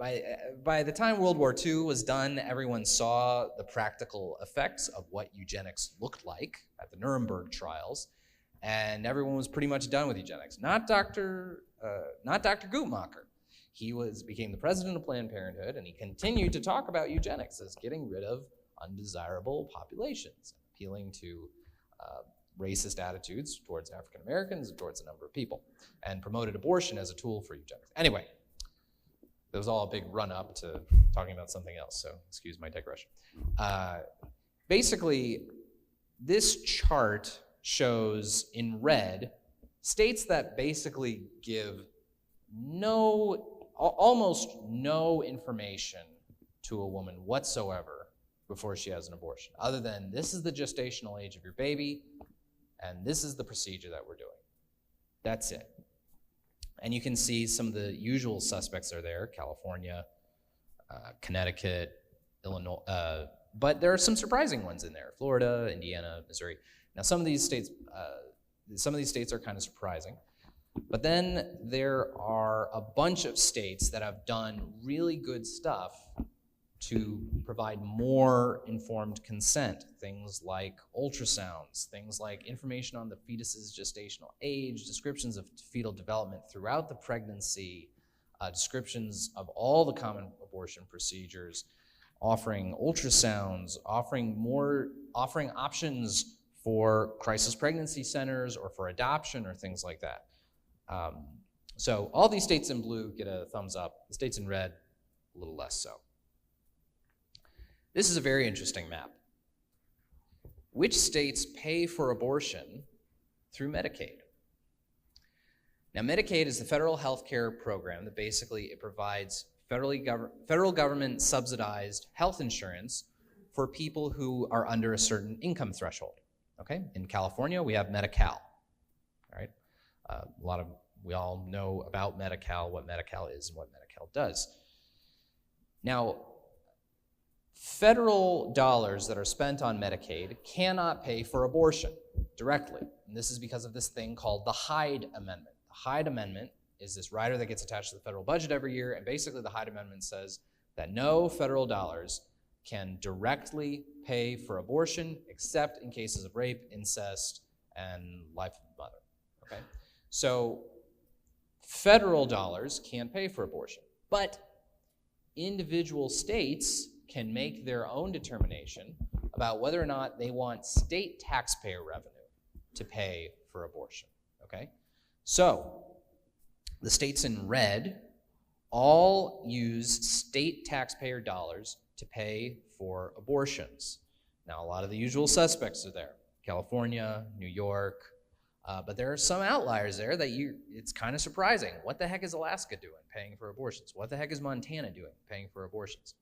by the time World War II was done, everyone saw the practical effects of what eugenics looked like at the Nuremberg trials, and everyone was pretty much done with eugenics. Not Dr. Guttmacher. He became the president of Planned Parenthood, and he continued to talk about eugenics as getting rid of undesirable populations, appealing to racist attitudes towards African Americans and towards a number of people, and promoted abortion as a tool for eugenics. Anyway, there was all a big run-up to talking about something else, so excuse my digression. Basically, this chart shows in red states that basically give almost no information to a woman whatsoever before she has an abortion, other than this is the gestational age of your baby, and this is the procedure that we're doing. That's it. And you can see some of the usual suspects are there: California, Connecticut, Illinois, but there are some surprising ones in there: Florida, Indiana, Missouri. Now, some of these states are kind of surprising, but then there are a bunch of states that have done really good stuff to provide more informed consent. Things like ultrasounds, things like information on the fetus's gestational age, descriptions of fetal development throughout the pregnancy, descriptions of all the common abortion procedures, offering ultrasounds, offering options for crisis pregnancy centers or for adoption or things like that. So all these states in blue get a thumbs up. The states in red, a little less so. This is a very interesting map. Which states pay for abortion through Medicaid? Now, Medicaid is the federal health care program that basically it provides federal government subsidized health insurance for people who are under a certain income threshold. Okay? In California, we have Medi-Cal. All right? We all know about Medi-Cal, what Medi-Cal is and what Medi-Cal does. Now, federal dollars that are spent on Medicaid cannot pay for abortion directly. And this is because of this thing called the Hyde Amendment. The Hyde Amendment is this rider that gets attached to the federal budget every year, and basically the Hyde Amendment says that no federal dollars can directly pay for abortion except in cases of rape, incest, and life of the mother. Okay? So federal dollars can't pay for abortion, but individual states can make their own determination about whether or not they want state taxpayer revenue to pay for abortion, okay? So the states in red all use state taxpayer dollars to pay for abortions. Now, a lot of the usual suspects are there: California, New York, but there are some outliers there that it's kind of surprising. What the heck is Alaska doing paying for abortions? What the heck is Montana doing paying for abortions?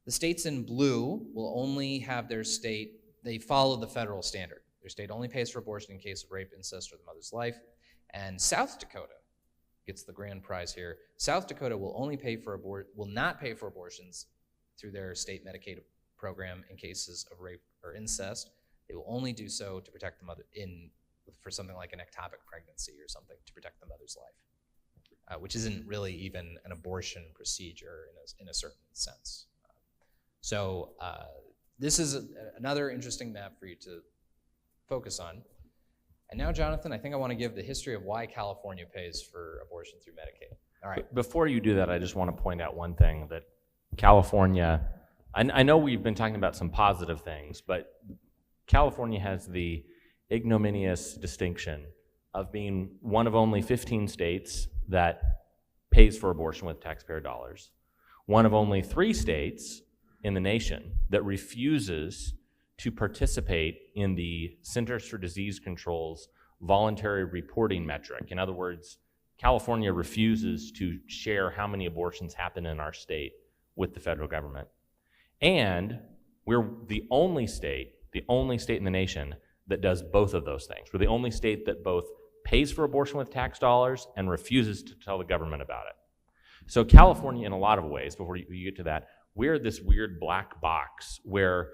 The states in blue will only have their state, they follow the federal standard. Their state only pays for abortion in case of rape, incest, or the mother's life. And South Dakota gets the grand prize here. South Dakota will not pay for abortions through their state Medicaid program in cases of rape or incest. They will only do so to protect the mother for something like an ectopic pregnancy or something to protect the mother's life, which isn't really even an abortion procedure in a certain sense. So this is another interesting map for you to focus on. And now, Jonathan, I think I want to give the history of why California pays for abortion through Medicaid. All right. Before you do that, I just want to point out one thing, that California, I know we've been talking about some positive things, but California has the ignominious distinction of being one of only 15 states that pays for abortion with taxpayer dollars, one of only 3 states in the nation that refuses to participate in the Centers for Disease Control's voluntary reporting metric. In other words, California refuses to share how many abortions happen in our state with the federal government. And we're the only state in the nation that does both of those things. We're the only state that both pays for abortion with tax dollars and refuses to tell the government about it. So California, in a lot of ways, before you get to that, we're this weird black box where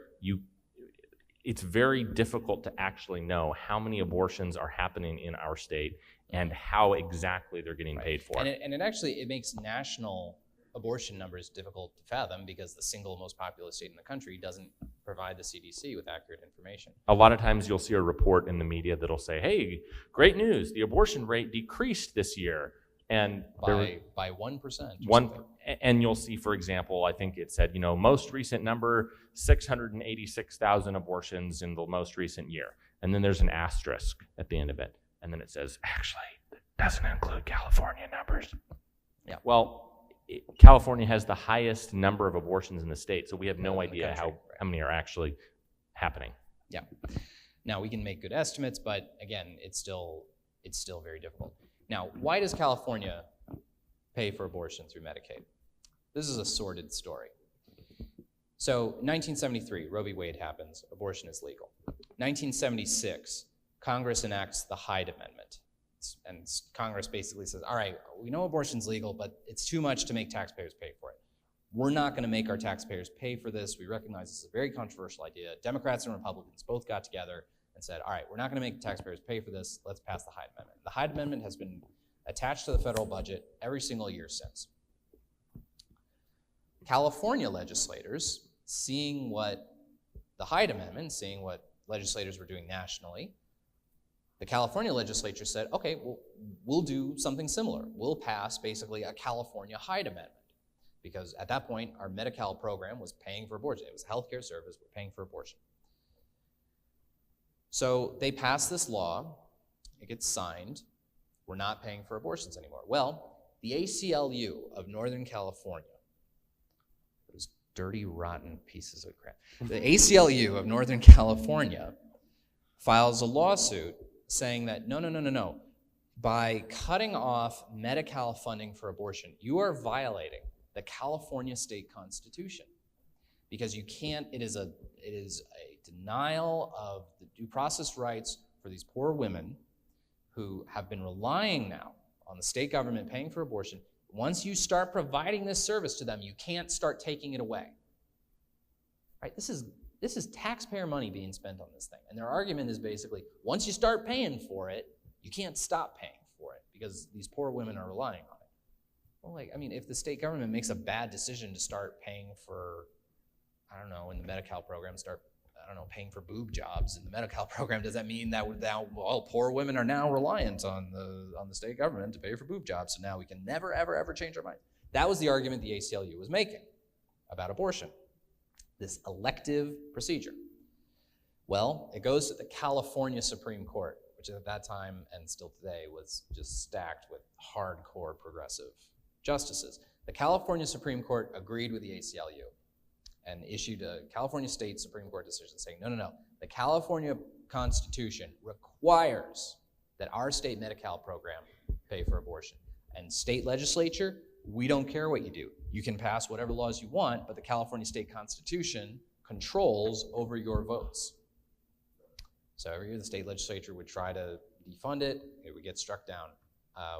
it's very difficult to actually know how many abortions are happening in our state and how exactly they're getting paid for. And it makes national abortion numbers difficult to fathom because the single most populous state in the country doesn't provide the CDC with accurate information. A lot of times you'll see a report in the media that'll say, hey, great news, the abortion rate decreased this year. And by 1%. And you'll see, for example, I think it said, most recent number, 686,000 abortions in the most recent year. And then there's an asterisk at the end of it. And then it says, actually, it doesn't include California numbers. Yeah. Well, California has the highest number of abortions in the state, so we have no idea how many are actually happening. Yeah. Now, we can make good estimates, but again, it's still very difficult. Now, why does California pay for abortion through Medicaid? This is a sordid story. So, 1973, Roe v. Wade happens, abortion is legal. 1976, Congress enacts the Hyde Amendment. And Congress basically says, all right, we know abortion's legal, but it's too much to make taxpayers pay for it. We're not going to make our taxpayers pay for this. We recognize this is a very controversial idea. Democrats and Republicans both got together and said, all right, we're not going to make taxpayers pay for this. Let's pass the Hyde Amendment. The Hyde Amendment has been attached to the federal budget every single year since. California legislators, seeing what the Hyde Amendment, seeing what legislators were doing nationally, the California legislature said, okay, we'll do something similar. We'll pass basically a California Hyde Amendment. Because at that point, our Medi-Cal program was paying for abortion. It was a healthcare service, we're paying for abortion. So they passed this law, it gets signed, we're not paying for abortions anymore. Well, the ACLU of Northern California, those dirty, rotten pieces of crap, the ACLU of Northern California files a lawsuit saying that no. By cutting off Medi-Cal funding for abortion, you are violating the California state constitution. Because you can't, it is a denial of the due process rights for these poor women who have been relying now on the state government paying for abortion. Once you start providing this service to them, you can't start taking it away. Right? This is taxpayer money being spent on this thing. And their argument is basically, once you start paying for it, you can't stop paying for it because these poor women are relying on it. Well, if the state government makes a bad decision to start paying for, in the Medi-Cal program, paying for boob jobs in the Medi-Cal program, does that mean that all poor women are now reliant on the state government to pay for boob jobs, so now we can never, ever, ever change our mind? That was the argument the ACLU was making about abortion, this elective procedure. Well, it goes to the California Supreme Court, which at that time and still today was just stacked with hardcore progressive justices. The California Supreme Court agreed with the ACLU and issued a California State Supreme Court decision saying, no. The California Constitution requires that our state Medi-Cal program pay for abortion. And state legislature, we don't care what you do. You can pass whatever laws you want, but the California State Constitution controls over your votes. So every year the state legislature would try to defund it, it would get struck down.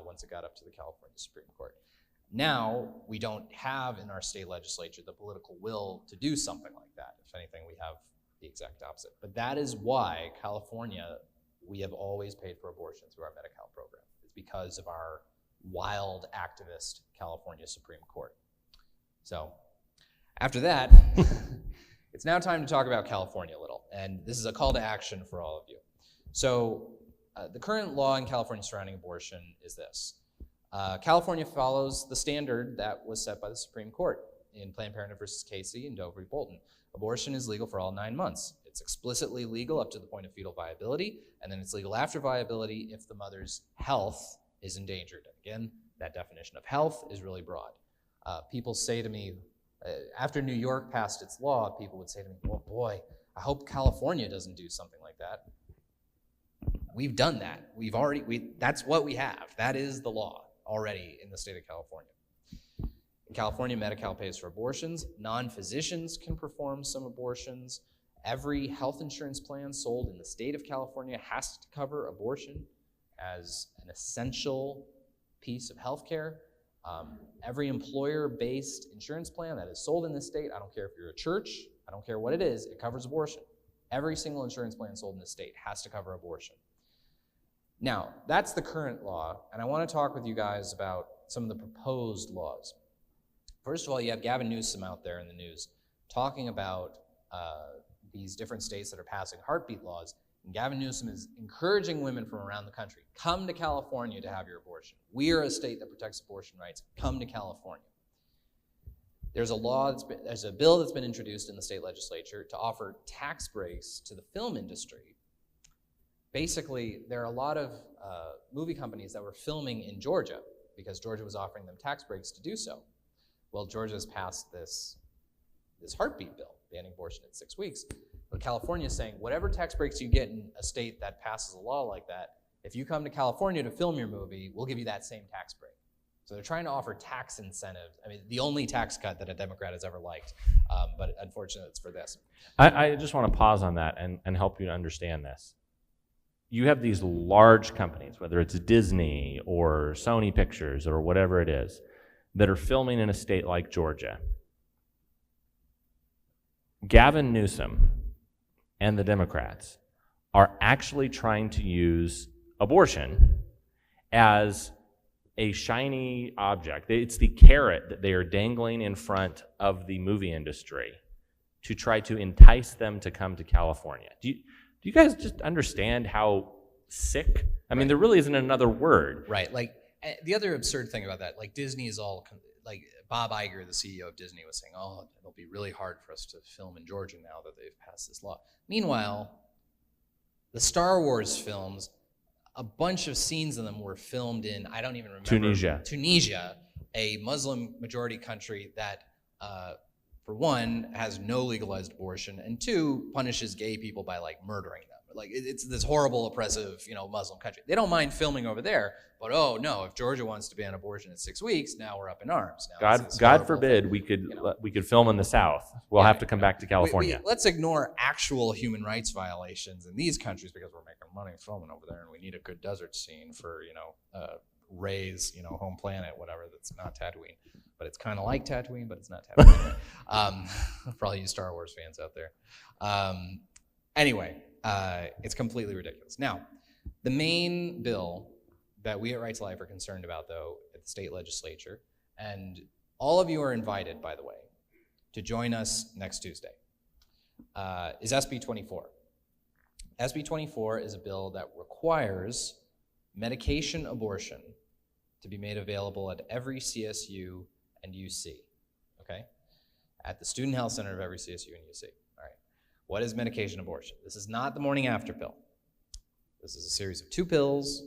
once it got up to the California Supreme Court. Now, we don't have in our state legislature the political will to do something like that. If anything, we have the exact opposite. But that is why California, we have always paid for abortion through our Medi-Cal program. It's because of our wild activist California Supreme Court. So after that, it's now time to talk about California a little. And this is a call to action for all of you. So the current law in California surrounding abortion is this. California follows the standard that was set by the Supreme Court in Planned Parenthood versus Casey and Doe v. Bolton. Abortion is legal for all 9 months. It's explicitly legal up to the point of fetal viability, and then it's legal after viability if the mother's health is endangered. Again, that definition of health is really broad. People say to me, after New York passed its law, people would say to me, well, boy, I hope California doesn't do something like that. We've done that. That's what we have. That is the law already in the state of California. In California, Medi-Cal pays for abortions. Non-physicians can perform some abortions. Every health insurance plan sold in the state of California has to cover abortion as an essential piece of health care. Every employer-based insurance plan that is sold in this state, I don't care if you're a church, I don't care what it is, it covers abortion. Every single insurance plan sold in this state has to cover abortion. Now, that's the current law, and I want to talk with you guys about some of the proposed laws. First of all, you have Gavin Newsom out there in the news talking about these different states that are passing heartbeat laws, and Gavin Newsom is encouraging women from around the country, come to California to have your abortion. We are a state that protects abortion rights. Come to California. There's a bill that's been introduced in the state legislature to offer tax breaks to the film industry. Basically, there are a lot of movie companies that were filming in Georgia because Georgia was offering them tax breaks to do so. Well, Georgia's passed this heartbeat bill, banning abortion at 6 weeks. But California is saying, whatever tax breaks you get in a state that passes a law like that, if you come to California to film your movie, we'll give you that same tax break. So they're trying to offer tax incentives. I mean, the only tax cut that a Democrat has ever liked, but unfortunately it's for this. I just want to pause on that and help you to understand this. You have these large companies, whether it's Disney or Sony Pictures or whatever it is, that are filming in a state like Georgia. Gavin Newsom and the Democrats are actually trying to use abortion as a shiny object. It's the carrot that they are dangling in front of the movie industry to try to entice them to come to California. Do you guys just understand how sick? I mean, there really isn't another word. Right. Like, the other absurd thing about that, like Disney is all, like Bob Iger, the CEO of Disney, was saying, oh, it'll be really hard for us to film in Georgia now that they've passed this law. Meanwhile, the Star Wars films, a bunch of scenes in them were filmed in, I don't even remember. Tunisia, a Muslim majority country that, for one, has no legalized abortion, and two, punishes gay people by like murdering them. Like it's this horrible, oppressive, Muslim country. They don't mind filming over there, but oh no, if Georgia wants to ban abortion at 6 weeks, now we're up in arms. Now, God forbid we could film in the South. We'll have to come back to California. Let's ignore actual human rights violations in these countries because we're making money filming over there, and we need a good desert scene for Ray's home planet, whatever. That's not Tatooine, but it's kind of like Tatooine, but it's not Tatooine. For all you Star Wars fans out there. Anyway. It's completely ridiculous. Now, the main bill that we at Right to Life are concerned about, though, at the state legislature, and all of you are invited, by the way, to join us next Tuesday, is SB 24. SB 24 is a bill that requires medication abortion to be made available at every CSU and UC, okay? At the Student Health Center of every CSU and UC. What is medication abortion? This is not the morning after pill. This is a series of 2 pills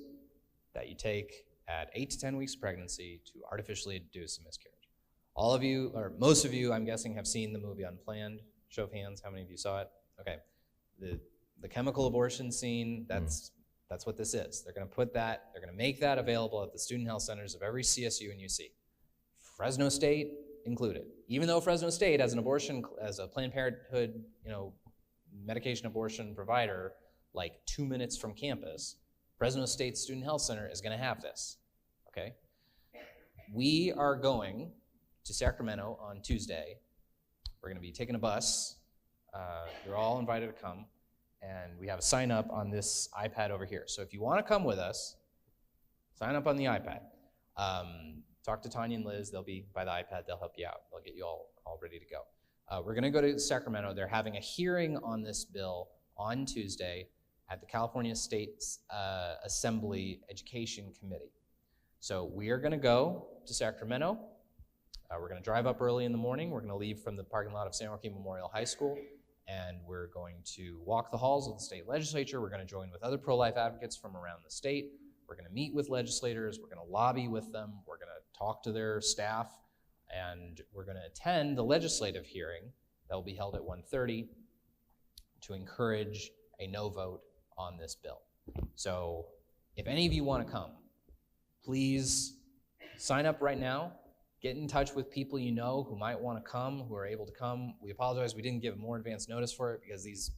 that you take at 8 to 10 weeks of pregnancy to artificially induce a miscarriage. All of you, or most of you, I'm guessing, have seen the movie Unplanned. Show of hands, how many of you saw it? Okay, the chemical abortion scene, that's what this is. They're gonna make that available at the student health centers of every CSU and UC. Fresno State included. Even though Fresno State has a Planned Parenthood, medication abortion provider, like 2 minutes from campus, Fresno State Student Health Center is gonna have this. okay? We are going to Sacramento on Tuesday. We're gonna be taking a bus. You're all invited to come, and we have a sign up on this iPad over here. So if you wanna come with us, sign up on the iPad. Talk to Tanya and Liz, they'll be by the iPad, they'll help you out. They'll get you all ready to go. We're gonna go to Sacramento. They're having a hearing on this bill on Tuesday at the California State Assembly Education Committee. So we are gonna go to Sacramento. We're gonna drive up early in the morning. We're gonna leave from the parking lot of San Joaquin Memorial High School, and we're going to walk the halls of the state legislature. We're gonna join with other pro-life advocates from around the state. We're gonna meet with legislators. We're gonna lobby with them. We're gonna talk to their staff, and we're gonna attend the legislative hearing that will be held at 1:30 to encourage a no vote on this bill. So if any of you wanna come, please sign up right now. Get in touch with people you know who might want to come, who are able to come. We apologize we didn't give more advance notice for it because these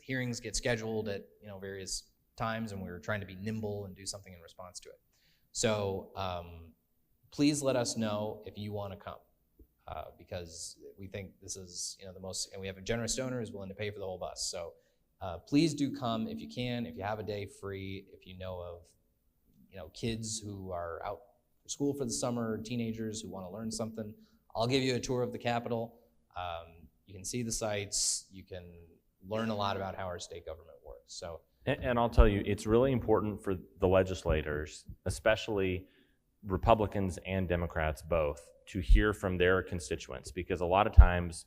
hearings get scheduled at various times, and we were trying to be nimble and do something in response to it. So please let us know if you want to come, because we think this is the most, and we have a generous donor who's willing to pay for the whole bus. So please do come if you can, if you have a day free, if you know of kids who are out for school for the summer, teenagers who want to learn something. I'll give you a tour of the Capitol. You can see the sites. You can learn a lot about how our state government works. So, and I'll tell you, it's really important for the legislators, especially Republicans and Democrats both, to hear from their constituents, because a lot of times,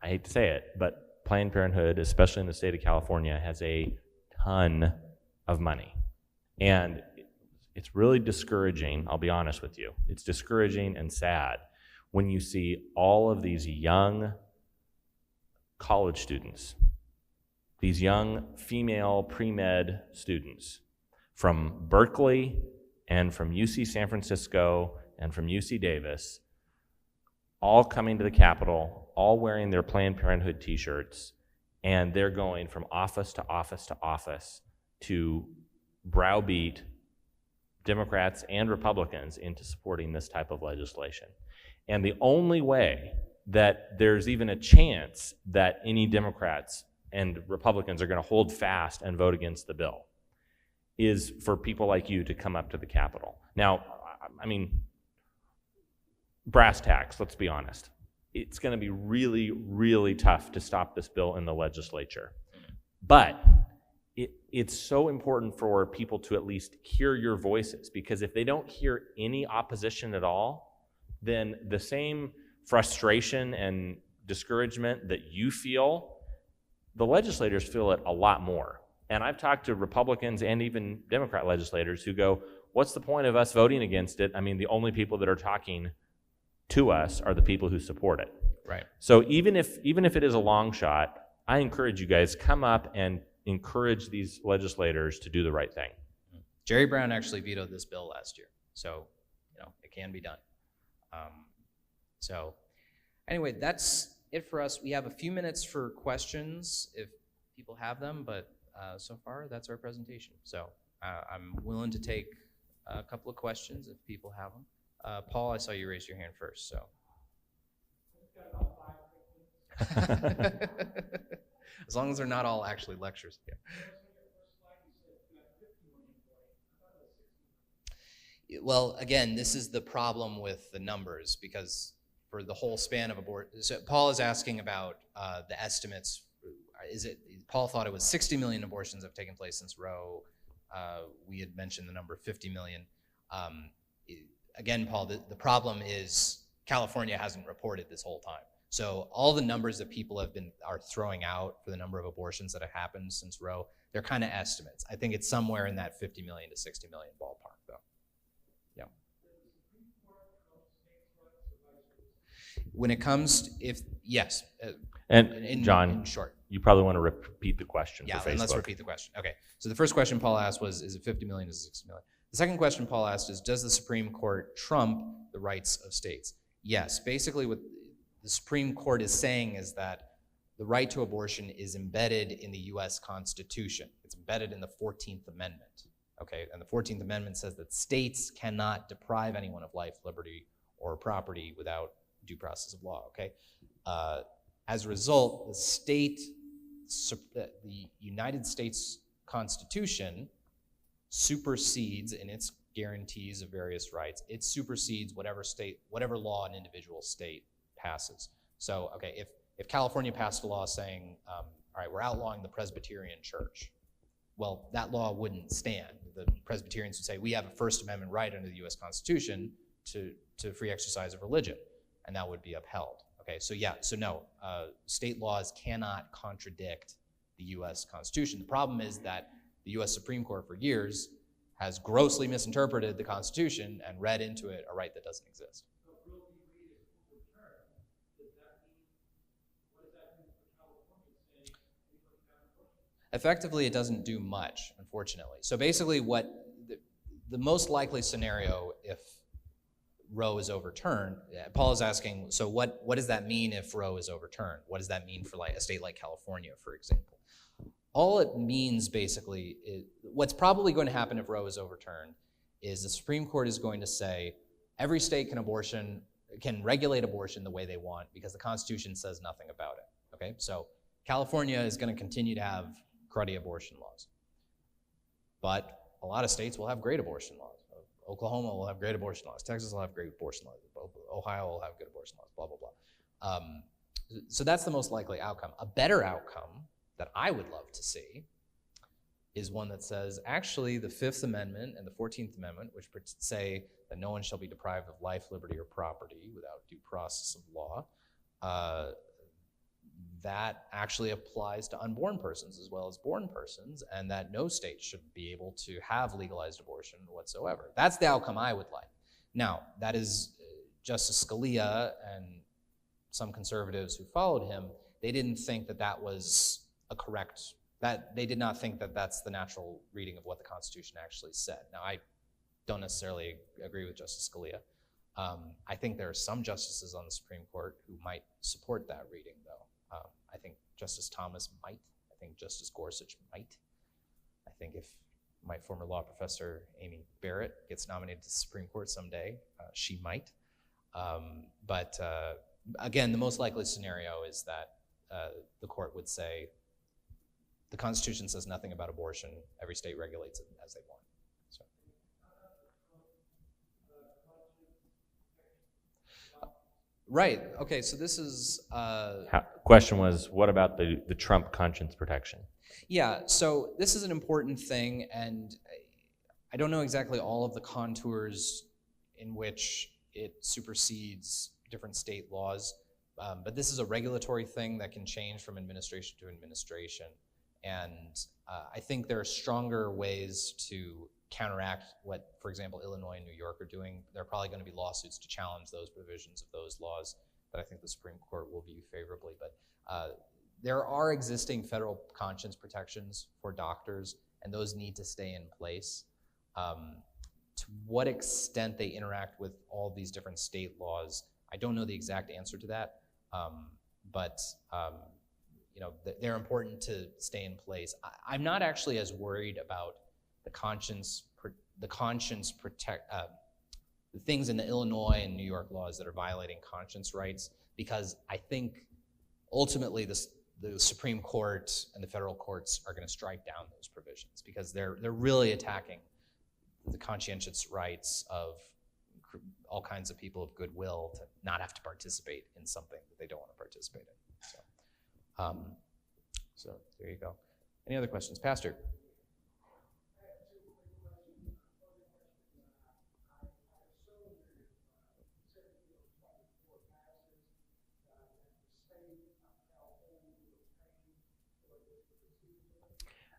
I hate to say it, but Planned Parenthood, especially in the state of California, has a ton of money. And it's really discouraging, I'll be honest with you. It's discouraging and sad when you see all of these young college students, these young female pre-med students from Berkeley and from UC San Francisco and from UC Davis, all coming to the Capitol, all wearing their Planned Parenthood t-shirts, and they're going from office to office to office to browbeat Democrats and Republicans into supporting this type of legislation. And the only way that there's even a chance that any Democrats and Republicans are going to hold fast and vote against the bill is for people like you to come up to the Capitol. Now, I mean, brass tacks, let's be honest. It's going to be really, really tough to stop this bill in the legislature. But it's so important for people to at least hear your voices, because if they don't hear any opposition at all, then the same frustration and discouragement that you feel, the legislators feel it a lot more. And I've talked to Republicans and even Democrat legislators who go, what's the point of us voting against it? I mean, the only people that are talking to us are the people who support it. Right. So even if it is a long shot, I encourage you guys, come up and encourage these legislators to do the right thing. Jerry Brown actually vetoed this bill last year, so it can be done. So anyway, that's it for us. We have a few minutes for questions if people have them, but so far that's our presentation. So I'm willing to take a couple of questions if people have them. Paul, I saw you raise your hand first, so. As long as they're not all actually lectures. Yeah. Well, again, this is the problem with the numbers, because for the whole span of abortion, so Paul is asking about the estimates. Paul thought it was 60 million abortions have taken place since Roe. We had mentioned the number 50 million. Again, Paul, the problem is California hasn't reported this whole time. So all the numbers that people are throwing out for the number of abortions that have happened since Roe, they're kind of estimates. I think it's somewhere in that 50 million to 60 million ballpark, though. Yeah. When it comes, yes. John, in short. You probably want to repeat the question for Facebook. Yeah, let's repeat the question. Okay, so the first question Paul asked was, is it 50 million to 60 million? The second question Paul asked is, does the Supreme Court trump the rights of states? Yes, basically what the Supreme Court is saying is that the right to abortion is embedded in the US Constitution. It's embedded in the 14th Amendment. Okay, and the 14th Amendment says that states cannot deprive anyone of life, liberty, or property without due process of law, okay? As a result, the United States Constitution supersedes in its guarantees of various rights, it supersedes whatever law an individual state passes. So, okay, if California passed a law saying, all right, we're outlawing the Presbyterian Church, well, that law wouldn't stand. The Presbyterians would say, we have a First Amendment right under the US Constitution to free exercise of religion, and that would be upheld. Okay, so yeah, so no, state laws cannot contradict the US Constitution. The problem is that the US Supreme Court for years has grossly misinterpreted the Constitution and read into it a right that doesn't exist. Effectively, it doesn't do much, unfortunately. So basically what the most likely scenario if Roe is overturned, Paul is asking, so what does that mean if Roe is overturned? What does that mean for like a state like California, for example? All it means basically is, what's probably going to happen if Roe is overturned is the Supreme Court is going to say every state can regulate abortion the way they want because the Constitution says nothing about it, okay? So California is going to continue to have cruddy abortion laws. But a lot of states will have great abortion laws. Oklahoma will have great abortion laws. Texas will have great abortion laws. Ohio will have good abortion laws, blah, blah, blah. So that's the most likely outcome. A better outcome that I would love to see is one that says, actually, the Fifth Amendment and the 14th Amendment, which say that no one shall be deprived of life, liberty, or property without due process of law, that actually applies to unborn persons as well as born persons, and that no state should be able to have legalized abortion whatsoever. That's the outcome I would like. Now, that is Justice Scalia and some conservatives who followed him, they didn't think that that was they did not think that that's the natural reading of what the Constitution actually said. Now, I don't necessarily agree with Justice Scalia. I think there are some justices on the Supreme Court who might support that reading, though. I think Justice Thomas might. I think Justice Gorsuch might. I think if my former law professor, Amy Barrett, gets nominated to the Supreme Court someday, she might. But again, the most likely scenario is that the court would say, the Constitution says nothing about abortion. Every state regulates it as they want. So. Right. Okay. So this is. Question was, what about the Trump conscience protection? Yeah. So this is an important thing, and I don't know exactly all of the contours in which it supersedes different state laws, but this is a regulatory thing that can change from administration to administration, and I think there are stronger ways to counteract what, for example, Illinois and New York are doing. There are probably going to be lawsuits to challenge those provisions of those laws that I think the Supreme Court will view favorably. But there are existing federal conscience protections for doctors, and those need to stay in place. To what extent they interact with all these different state laws, I don't know the exact answer to that, but you know, they're important to stay in place. I'm not actually as worried about the things in the Illinois and New York laws that are violating conscience rights, because I think ultimately the Supreme Court and the federal courts are going to strike down those provisions because they're really attacking the conscientious rights of all kinds of people of goodwill to not have to participate in something that they don't want to participate in. So there you go. Any other questions? Pastor?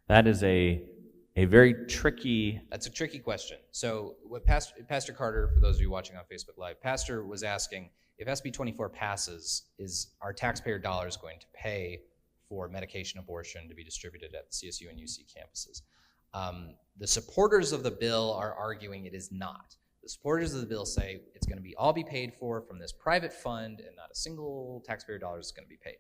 That is a very tricky. That's a tricky question. So what Pastor Carter, for those of you watching on Facebook Live, Pastor was asking, if SB 24 passes, is our taxpayer dollars going to pay for medication abortion to be distributed at CSU and UC campuses? The supporters of the bill are arguing it is not. The supporters of the bill say it's going to all be paid for from this private fund and not a single taxpayer dollar is going to be paid.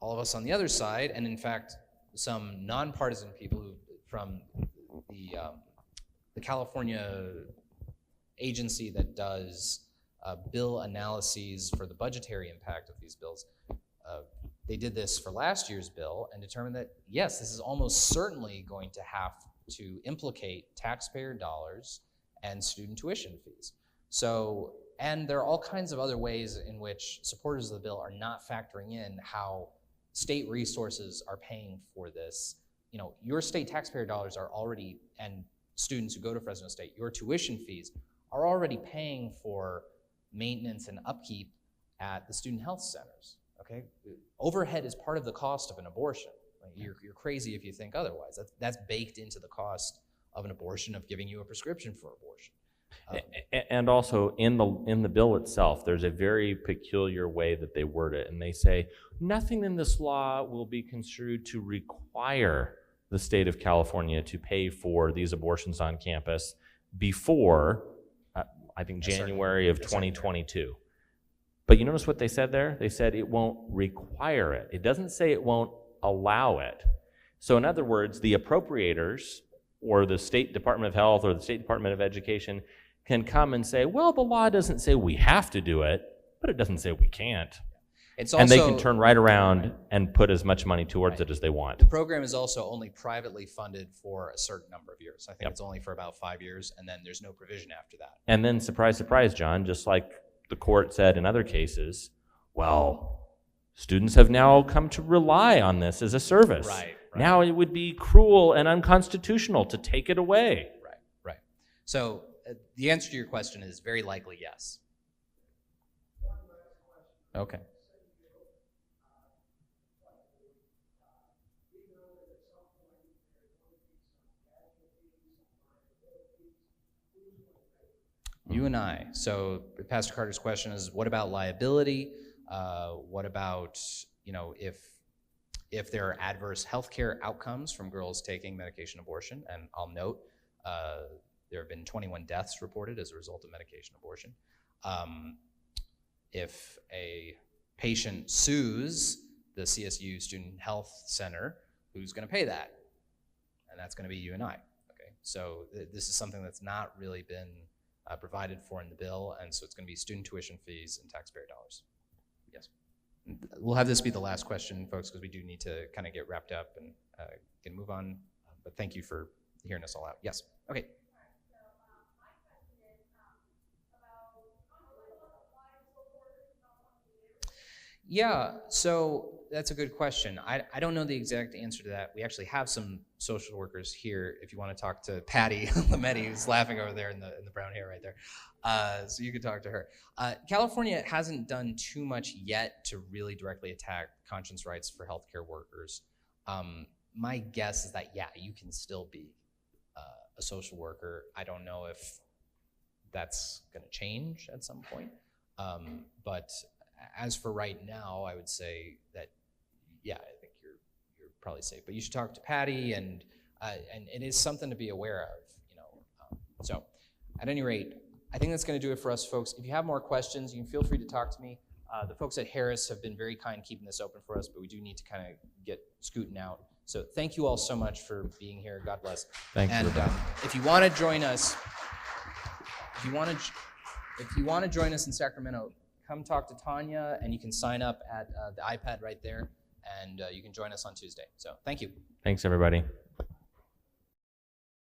All of us on the other side, and in fact, some nonpartisan people from the the California agency that does bill analyses for the budgetary impact of these bills, they did this for last year's bill and determined that, yes, this is almost certainly going to have to implicate taxpayer dollars and student tuition fees. So, and there are all kinds of other ways in which supporters of the bill are not factoring in how state resources are paying for this. You know, your state taxpayer dollars are already, and students who go to Fresno State, your tuition fees are already paying for maintenance and upkeep at the student health centers. Okay, overhead is part of the cost of an abortion. Like, you're crazy if you think otherwise. That's baked into the cost of an abortion, of giving you a prescription for abortion. And also in the bill itself, there's a very peculiar way that they word it, and they say nothing in this law will be construed to require the state of California to pay for these abortions on campus before, I think, January of 2022. But you notice what they said there? They said it won't require it. It doesn't say it won't allow it. So in other words, the appropriators or the State Department of Health or the State Department of Education can come and say, well, the law doesn't say we have to do it, but it doesn't say we can't. It's also, and they can turn right around and put as much money towards it as they want. The program is also only privately funded for a certain number of years. I think it's only for about 5 years, and then there's no provision after that. And then, surprise, surprise, John, just like the court said in other cases, well, students have now come to rely on this as a service. Right. Now it would be cruel and unconstitutional to take it away. Right. So the answer to your question is very likely yes. Okay. You and I. So Pastor Carter's question is, what about liability? What about, you know, if there are adverse healthcare outcomes from girls taking medication abortion? And I'll note there have been 21 deaths reported as a result of medication abortion. If a patient sues the CSU Student Health Center, who's going to pay that? And that's going to be you and I. Okay. So this is something that's not really been provided for in the bill, and so it's going to be student tuition fees and taxpayer dollars. Yes. We'll have this be the last question, folks, because we do need to kind of get wrapped up and can move on. But thank you for hearing us all out. Yes. Okay. Yeah, so that's a good question. I don't know the exact answer to that. We actually have some social workers here if you want to talk to Patty Lametti, who's laughing over there in the brown hair right there. So you could talk to her. California hasn't done too much yet to really directly attack conscience rights for healthcare workers. My guess is that, yeah, you can still be a social worker. I don't know if that's going to change at some point, but as for right now, I would say that, yeah, I think you're probably safe. But you should talk to Patty, and it is something to be aware of, you know. So, at any rate, I think that's going to do it for us, folks. If you have more questions, you can feel free to talk to me. The folks at Harris have been very kind keeping this open for us, but we do need to kind of get scooting out. So, thank you all so much for being here. God bless. Thanks. And if you want to join us, if you want to join us in Sacramento, come talk to Tanya, and you can sign up at the iPad right there, and you can join us on Tuesday. So thank you. Thanks, everybody.